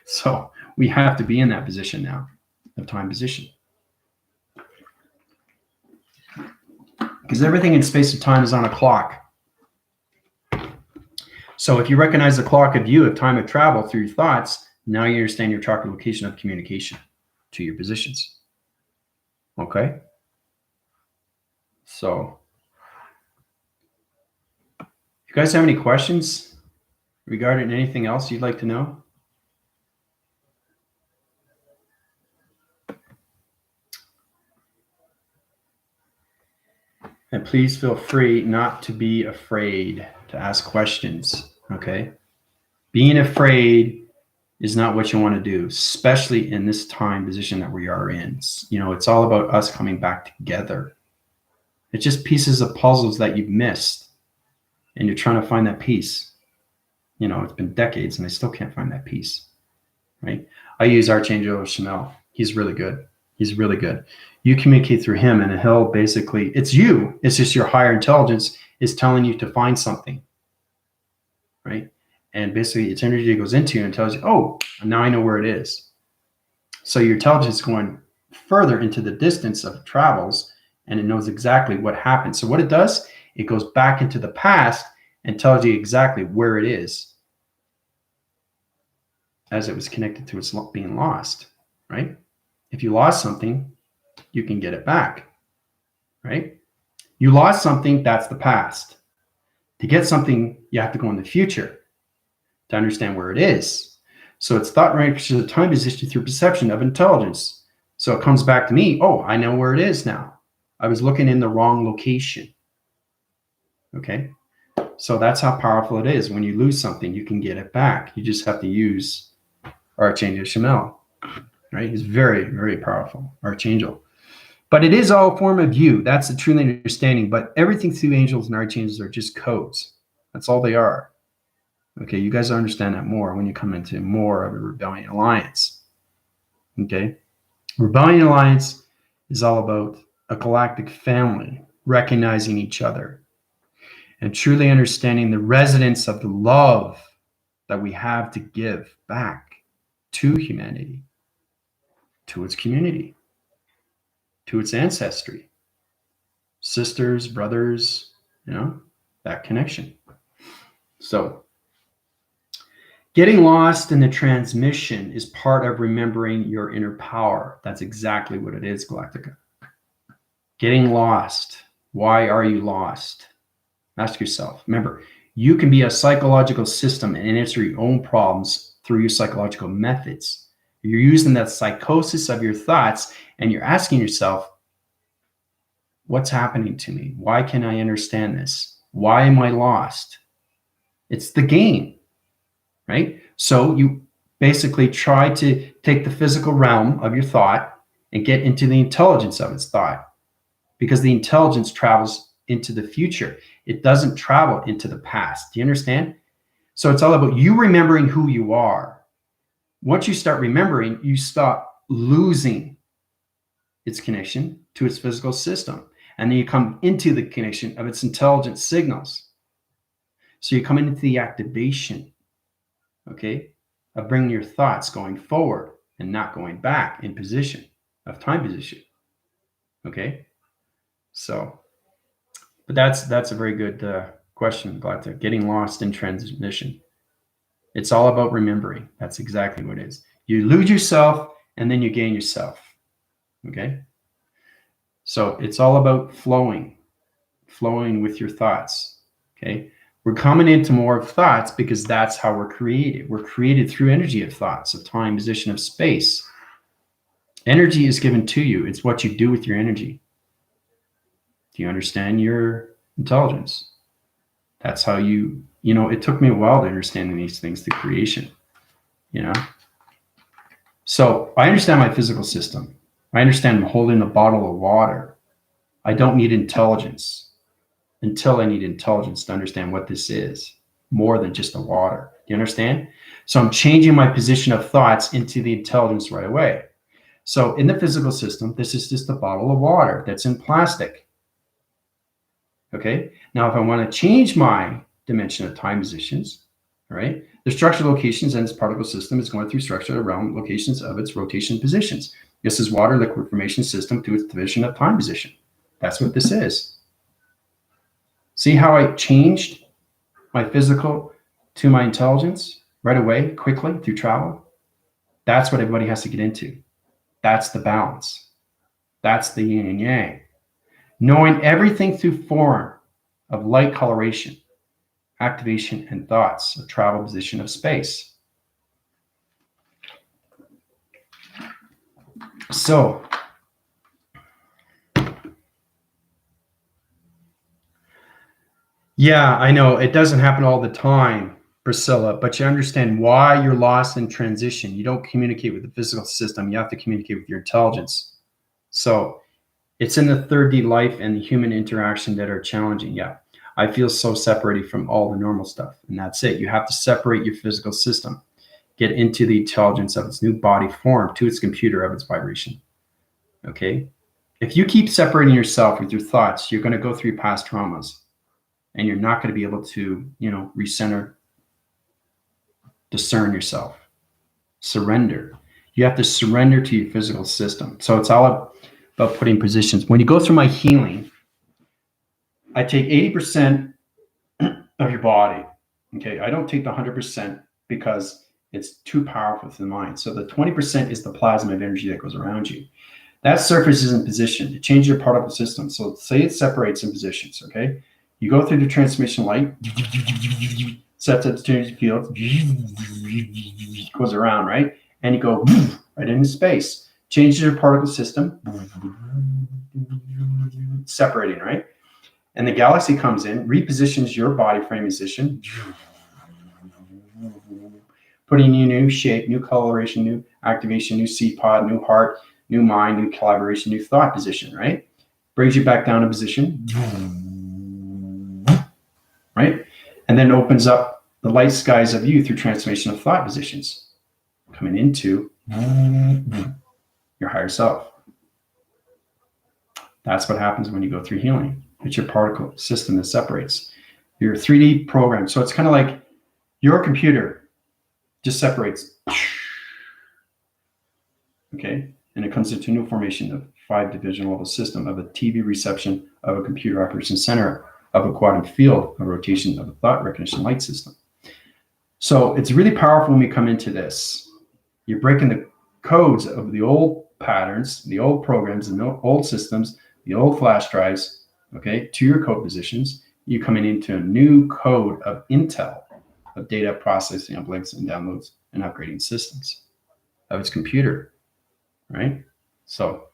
Speaker 1: So we have to be in that position now, of time position. Because everything in space and time is on a clock. So if you recognize the clock of you of time of travel through your thoughts, now you understand your chakra location of communication to your positions. Okay? So, you guys have any questions regarding anything else you'd like to know? And please feel free not to be afraid to ask questions, okay? Being afraid is not what you want to do, especially in this time position that we are in. You know, it's all about us coming back together. It's just pieces of puzzles that you've missed, and you're trying to find that piece. You know, it's been decades, and I still can't find that piece, right? I use Archangel Shamel. He's really good. He's really good. You communicate through him, and he'll basically, it's you. It's just your higher intelligence is telling you to find something, right? And basically, its energy goes into you and tells you, oh, now I know where it is. So your intelligence is going further into the distance of travels, and it knows exactly what happened. So what it does, it goes back into the past and tells you exactly where it is as it was connected to its being lost, right? If you lost something, you can get it back, right? You lost something, that's the past. To get something, you have to go in the future. to understand where it is. So it's thought reaction to time position through perception of intelligence. So it comes back to me, oh, I know where it is now. I was looking in the wrong location. Okay? So that's how powerful it is. When you lose something, you can get it back. You just have to use Archangel Shamel, right? He's very, very powerful, Archangel. But it is all a form of you. That's the true understanding. But everything through angels and archangels are just codes. That's all they are. Okay, you guys understand that more when you come into more of a Rebellion Alliance. Okay? Rebellion Alliance is all about a galactic family, recognizing each other, and truly understanding the resonance of the love that we have to give back to humanity, to its community, to its ancestry, sisters, brothers, that connection. So getting lost in the transmission is part of remembering your inner power. That's exactly what it is, Galactica. Getting lost. Why are you lost? Ask yourself. Remember, you can be a psychological system and answer your own problems through your psychological methods. You're using that psychosis of your thoughts and you're asking yourself, what's happening to me? Why can't I understand this? Why am I lost? It's the game, right? So you basically try to take the physical realm of your thought and get into the intelligence of its thought, because the intelligence travels into the future. It doesn't travel into the past. Do you understand? So it's all about you remembering who you are. Once you start remembering, you stop losing its connection to its physical system. And then you come into the connection of its intelligent signals. So you come into the activation, okay, of bringing your thoughts going forward and not going back in position, of time position, okay? So, but that's a very good question, Galactic. Getting lost in transmission. It's all about remembering. That's exactly what it is. You lose yourself and then you gain yourself, okay? So it's all about flowing with your thoughts, okay? We're coming into more of thoughts because that's how we're created. We're created through energy of thoughts, of time, position, of space. Energy is given to you. It's what you do with your energy. Do you understand your intelligence? That's how it took me a while to understand these things, the creation, So I understand my physical system. I understand I'm holding a bottle of water. I don't need intelligence until I need intelligence to understand what this is, more than just the water. Do you understand? So I'm changing my position of thoughts into the intelligence right away. So in the physical system, this is just a bottle of water that's in plastic. Okay. Now, if I want to change my dimension of time positions, all right, the structural locations in its particle system is going through structural realm locations of its rotation positions. This is water liquid formation system to its division of time position. That's what this is. See how I changed my physical to my intelligence right away, quickly through travel? That's what everybody has to get into. That's the balance. That's the yin and yang. Knowing everything through form of light coloration, activation, and thoughts, a travel position of space. So, yeah, I know it doesn't happen all the time, Priscilla, but you understand why you're lost in transition. You don't communicate with the physical system. You have to communicate with your intelligence. So it's in the 3D life and the human interaction that are challenging. Yeah, I feel so separated from all the normal stuff. And that's it. You have to separate your physical system, get into the intelligence of its new body form to its computer of its vibration. Okay? If you keep separating yourself with your thoughts, you're going to go through past traumas and you're not going to be able to, recenter, discern yourself, surrender. You have to surrender to your physical system. So it's all about putting positions. When you go through my healing, I take 80% of your body. Okay, I don't take the 100% because it's too powerful for the mind. So the 20% is the plasma of energy that goes around you. That surface is in position to change your particle system. So say it separates in positions, okay? You go through the transmission light, sets up the field, goes around, right? And you go right into space. Changes your particle system, separating, right? And the galaxy comes in, repositions your body frame position, putting you new shape, new coloration, new activation, new seed pod, new heart, new mind, new collaboration, new thought position, right? Brings you back down to position, right? And then opens up the light skies of you through transformation of thought positions, coming into your higher self. That's what happens when you go through healing. It's your particle system that separates. Your 3D program. So it's kind of like your computer just separates. Okay? And it comes into a new formation of 5-division level system of a TV reception of a computer operation center of a quantum field of rotation of a thought recognition light system. So it's really powerful when we come into this. You're breaking the codes of the old patterns, the old programs, the old systems, the old flash drives, okay, to your code positions. You're coming into a new code of intel, of data processing, of links and downloads and upgrading systems of its computer, right? So,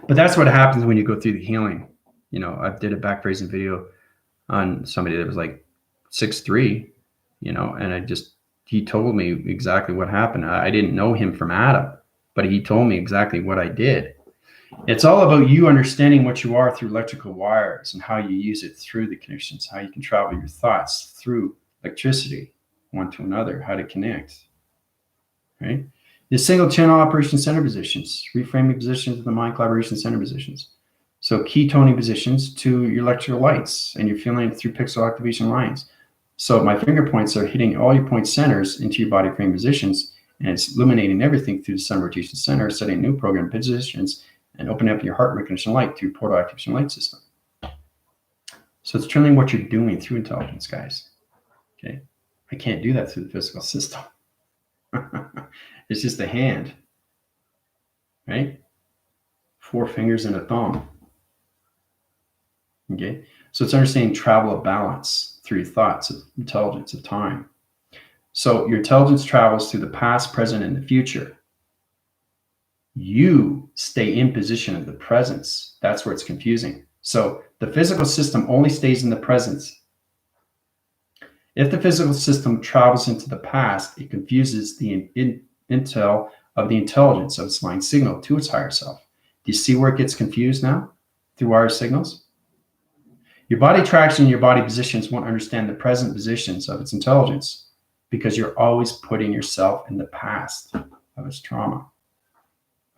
Speaker 1: but that's what happens when you go through the healing. You know, I did a backphrasing video on somebody that was like 6'3", you know, and he told me exactly what happened. I didn't know him from Adam, but he told me exactly what I did. It's all about you understanding what you are through electrical wires and how you use it through the connections, how you can travel your thoughts through electricity, one to another, how to connect, right? The single channel operation center positions, reframing positions of the mind collaboration center positions. So key toning positions to your electrical lights, and you're feeling it through pixel activation lines. So my finger points are hitting all your point centers into your body frame positions, and it's illuminating everything through the sun rotation center, setting new program positions, and opening up your heart recognition light through portal activation light system. So it's turning what you're doing through intelligence, guys. Okay, I can't do that through the physical system. It's just a hand, right? 4 fingers and a thumb. Okay, so it's understanding travel of balance through your thoughts of intelligence of time. So your intelligence travels through the past, present, and the future. You stay in position of the presence. That's where it's confusing. So the physical system only stays in the presence. If the physical system travels into the past, it confuses the intel of the intelligence of its line signal to its higher self. Do you see where it gets confused now through wire signals? Your body traction and your body positions won't understand the present positions of its intelligence because you're always putting yourself in the past of its trauma.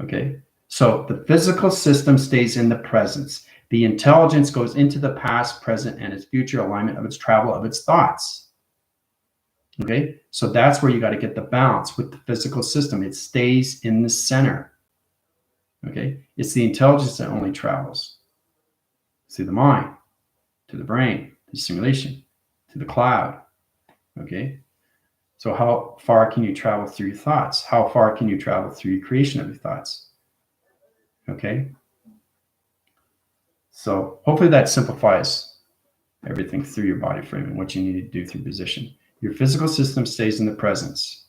Speaker 1: Okay, so the physical system stays in the presence. The intelligence goes into the past, present, and its future alignment of its travel of its thoughts. Okay, so that's where you got to get the balance with the physical system. It stays in the center. Okay, it's the intelligence that only travels through the mind, to the brain, to the simulation, to the cloud. Okay, so how far can you travel through your thoughts? How far can you travel through your creation of your thoughts? Okay, so hopefully that simplifies everything through your body frame and what you need to do through position. Your physical system stays in the presence.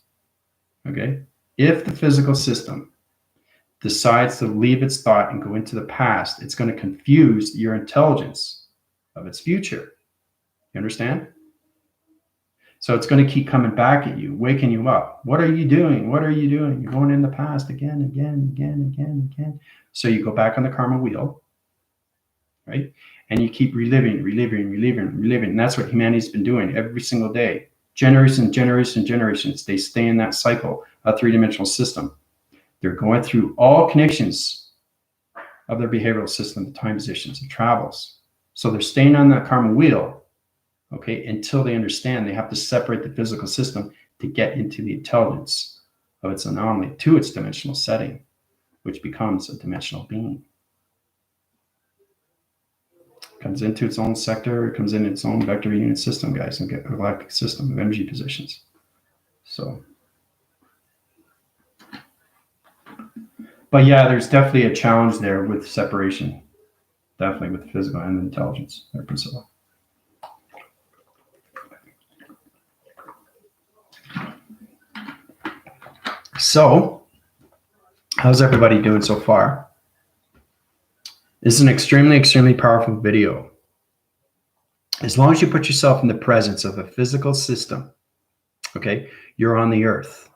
Speaker 1: Okay, if the physical system decides to leave its thought and go into the past, it's going to confuse your intelligence of its future. You understand? So it's going to keep coming back at you, waking you up. What are you doing? What are you doing? You're going in the past again, again, again, again, again. So you go back on the karma wheel, right? And you keep reliving. And that's what humanity's been doing every single day. Generations. They stay in that cycle, a 3-dimensional system. They're going through all connections of their behavioral system, the time positions, and travels. So they're staying on that karma wheel, okay, until they understand they have to separate the physical system to get into the intelligence of its anomaly to its dimensional setting, which becomes a dimensional being. Comes into its own sector, it comes in its own vector unit system, guys, and get a galactic system of energy positions. So, but yeah, there's definitely a challenge there with separation, definitely with the physical and the intelligence, Priscilla. So, how's everybody doing so far? This is an extremely, extremely powerful video. As long as you put yourself in the presence of a physical system, okay, you're on the earth.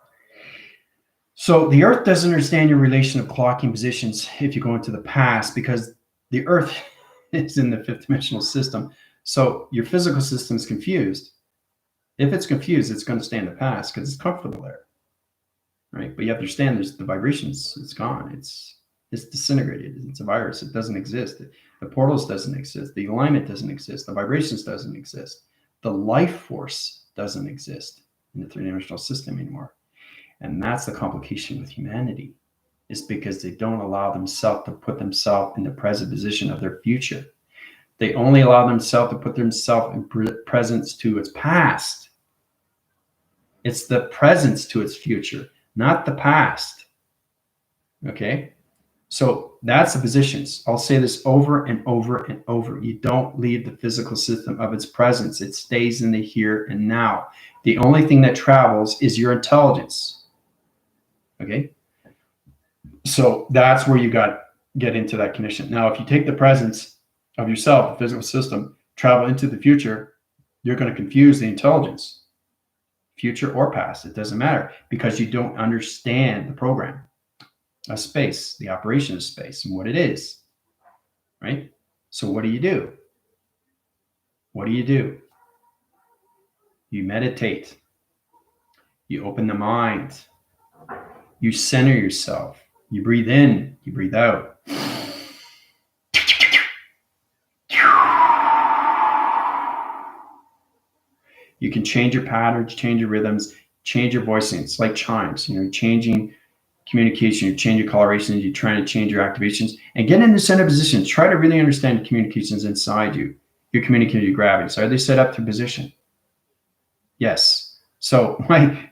Speaker 1: So the earth doesn't understand your relation of clocking positions if you go into the past, because the earth is in the fifth dimensional system. So your physical system is confused. If it's confused, it's going to stay in the past because it's comfortable there, right? But you understand there's the vibrations. It's gone. It's disintegrated. It's a virus. It doesn't exist. The portals doesn't exist. The alignment doesn't exist. The vibrations doesn't exist. The life force doesn't exist in the three-dimensional system anymore. And that's the complication with humanity, is because they don't allow themselves to put themselves in the present position of their future. They only allow themselves to put themselves in presence to its past. It's the presence to its future, not the past. Okay? So that's the positions. I'll say this over and over and over. You don't leave the physical system of its presence. It stays in the here and now. The only thing that travels is your intelligence. Okay? So that's where you get into that connection. Now, if you take the presence of yourself, the physical system, travel into the future, you're going to confuse the intelligence, future or past. It doesn't matter, because you don't understand the program of space, the operation of space, and what it is, right? So what do? What do? You meditate. You open the mind. You center yourself. You breathe in. You breathe out. You can change your patterns, change your rhythms, change your voicing. It's like chimes. You're changing communication, you change your colorations, you're trying to change your activations, and get in the center position. Try to really understand the communications inside you. You're communicating your gravity. So are they set up to position? Yes. So my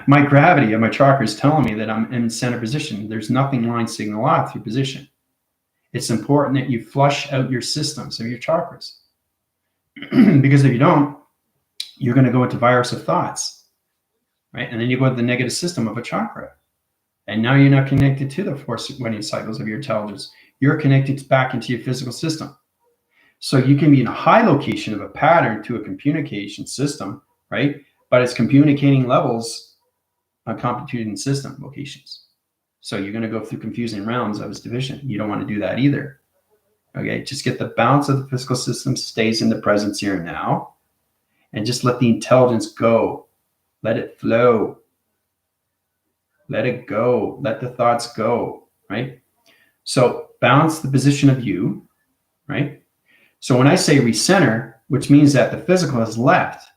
Speaker 1: gravity and my chakra is telling me that I'm in center position. There's nothing line signal out through position. It's important that you flush out your systems of your chakras. Because if you don't, you're going to go into virus of thoughts, right? And then you go to the negative system of a chakra. And now you're not connected to the force winning cycles of your intelligence. You're connected back into your physical system. So you can be in a high location of a pattern to a communication system, right? But it's communicating levels on computing system locations. So you're going to go through confusing realms of its division. You don't want to do that either. Okay, just get the balance of the physical system, stays in the presence here and now, and just let the intelligence go. Let it flow. Let it go. Let the thoughts go, right? So balance the position of you, right? So when I say recenter, which means that the physical has left,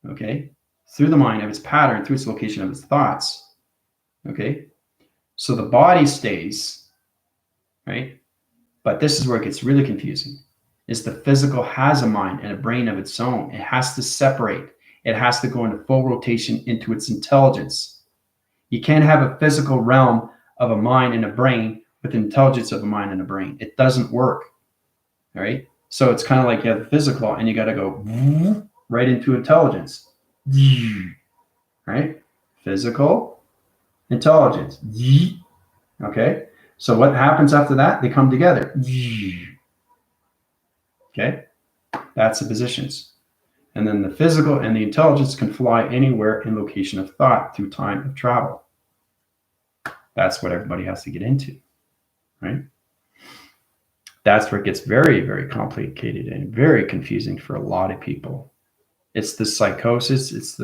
Speaker 1: okay, through the mind of its pattern, through its location of its thoughts, okay? So the body stays, right? But this is where it gets really confusing, is the physical has a mind and a brain of its own. It has to separate. It has to go into full rotation into its intelligence. You can't have a physical realm of a mind and a brain with the intelligence of a mind and a brain. It doesn't work. All right. So it's kind of like you have the physical and you got to go right into intelligence. Right? Physical, intelligence. Okay. So what happens after that? They come together. Okay. That's the positions. And then the physical and the intelligence can fly anywhere in location of thought through time of travel. That's what everybody has to get into, right? That's where it gets very, very complicated and very confusing for a lot of people. It's the psychosis. It's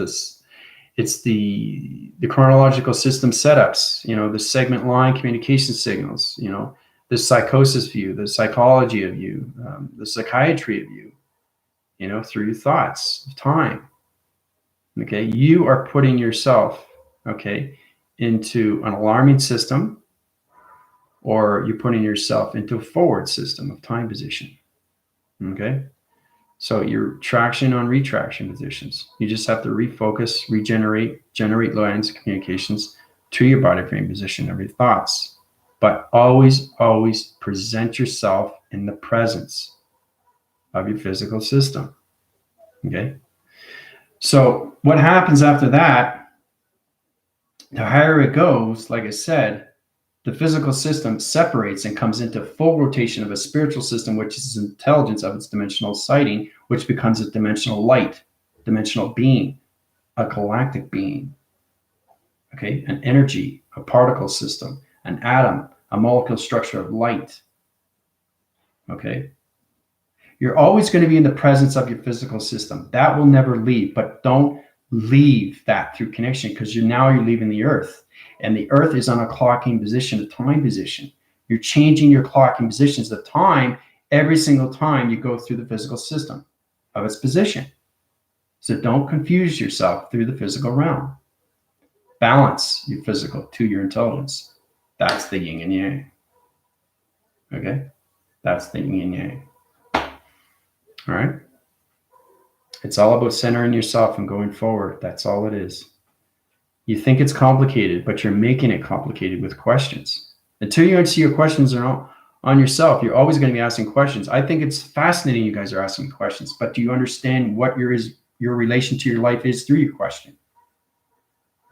Speaker 1: the chronological system setups, the segment line communication signals, the psychosis view, the psychology of you, the psychiatry of you, through your thoughts of time. Okay, you are putting yourself, okay, into an alarming system, or you're putting yourself into a forward system of time position. Okay, so you're traction on retraction positions. You just have to refocus, regenerate, generate lines of communications to your body frame position of your thoughts. But always, always present yourself in the presence of your physical system. Okay. So what happens after that The higher it goes, like I said, the physical system separates and comes into full rotation of a spiritual system, which is intelligence of its dimensional sighting, which becomes a dimensional light, dimensional being, a galactic being, okay, an energy, a particle system, an atom, a molecule structure of light, okay? You're always going to be in the presence of your physical system. That will never leave, but don't leave that through connection, because you're leaving the earth, and the earth is on a clocking position, a time position. You're changing your clocking positions of time every single time you go through the physical system of its position. So don't confuse yourself through the physical realm. Balance your physical to your intelligence. That's the yin and yang. Okay? That's the yin and yang. All right? It's all about centering yourself and going forward. That's all it is. You think it's complicated, but you're making it complicated with questions. Until you answer your questions on yourself, you're always going to be asking questions. I think it's fascinating you guys are asking questions, but do you understand what your relation to your life is through your question?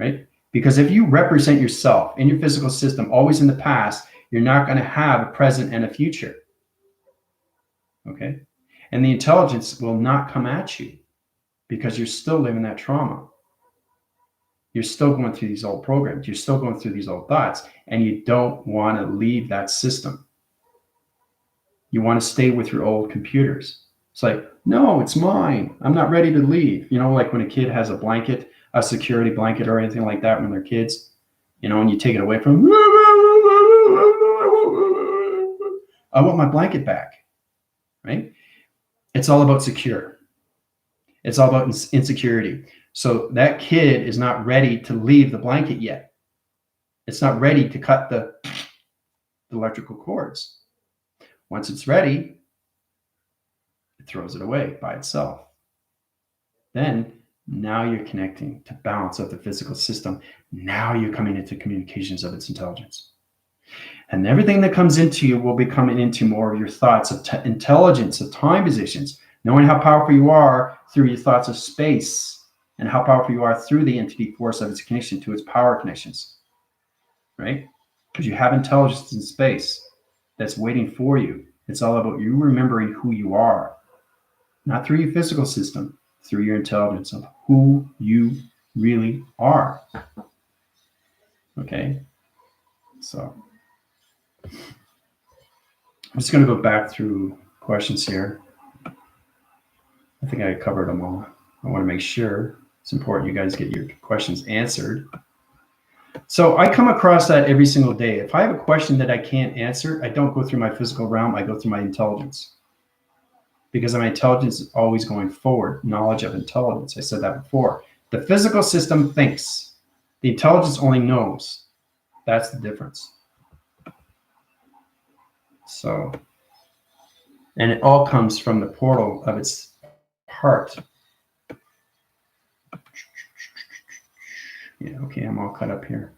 Speaker 1: Right? Because if you represent yourself in your physical system always in the past, you're not going to have a present and a future. Okay? And the intelligence will not come at you because you're still living that trauma. You're still going through these old programs. You're still going through these old thoughts, and you don't want to leave that system. You want to stay with your old computers. It's like, no, it's mine. I'm not ready to leave. You know, like when a kid has a blanket, a security blanket or anything like that when they're kids, you know, and you take it away from them. I want my blanket back, right? It's all about secure. It's all about insecurity. So that kid is not ready to leave the blanket yet. It's not ready to cut the electrical cords. Once it's ready, it throws it away by itself. Then now you're connecting to balance of the physical system. Now you're coming into communications of its intelligence. And everything that comes into you will be coming into more of your thoughts of intelligence, of time positions, knowing how powerful you are through your thoughts of space, and how powerful you are through the entity force of its connection to its power connections, right? Because you have intelligence in space that's waiting for you. It's all about you remembering who you are, not through your physical system, through your intelligence of who you really are. Okay? So I'm just going to go back through questions here. I think I covered them all. I want to make sure it's important you guys get your questions answered. So I come across that every single day. If I have a question that I can't answer, I don't go through my physical realm. I go through my intelligence. Because my intelligence is always going forward. Knowledge of intelligence. I said that before. The physical system thinks. The intelligence only knows. That's the difference. So, and it all comes from the portal of its heart. Yeah, okay, I'm all cut up here.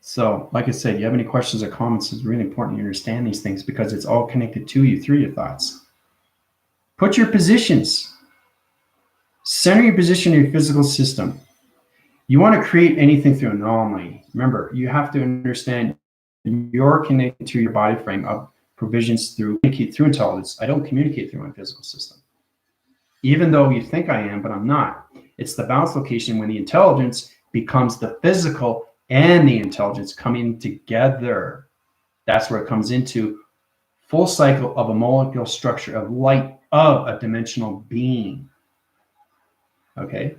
Speaker 1: So, like I said, you have any questions or comments, it's really important you understand these things because it's all connected to you through your thoughts. Put your positions. Center your position in your physical system. You want to create anything through anomaly. Remember, you have to understand you're connected to your body frame of provisions through intelligence. I don't communicate through my physical system. Even though you think I am, but I'm not. It's the bounce location when the intelligence becomes the physical and the intelligence coming together. That's where it comes into full cycle of a molecular structure of light of a dimensional being. Okay?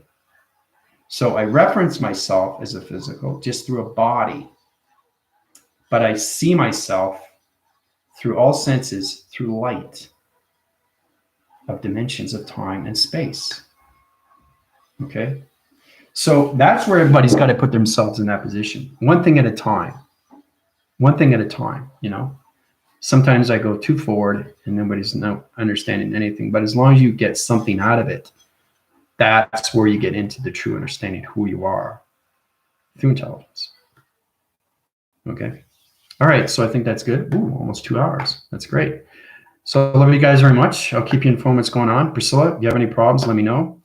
Speaker 1: So I reference myself as a physical just through a body, but I see myself through all senses, through light of dimensions of time and space. Okay? So that's where everybody's got to put themselves in that position. One thing at a time. One thing at a time, you know? Sometimes I go too forward and nobody's not understanding anything, but as long as you get something out of it, that's where you get into the true understanding of who you are through intelligence. Okay? All right, so I think that's good. Ooh, almost 2 hours. That's great. So I love you guys very much. I'll keep you informed what's going on. Priscilla, if you have any problems, let me know.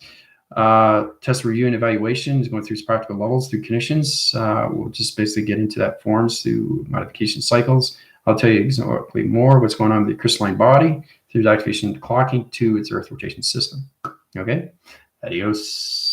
Speaker 1: Test review and evaluation is going through its practical levels through conditions. We'll just basically get into that forms through modification cycles. I'll tell you exactly more what's going on with the crystalline body through the activation clocking to its earth rotation system. Okay, adios.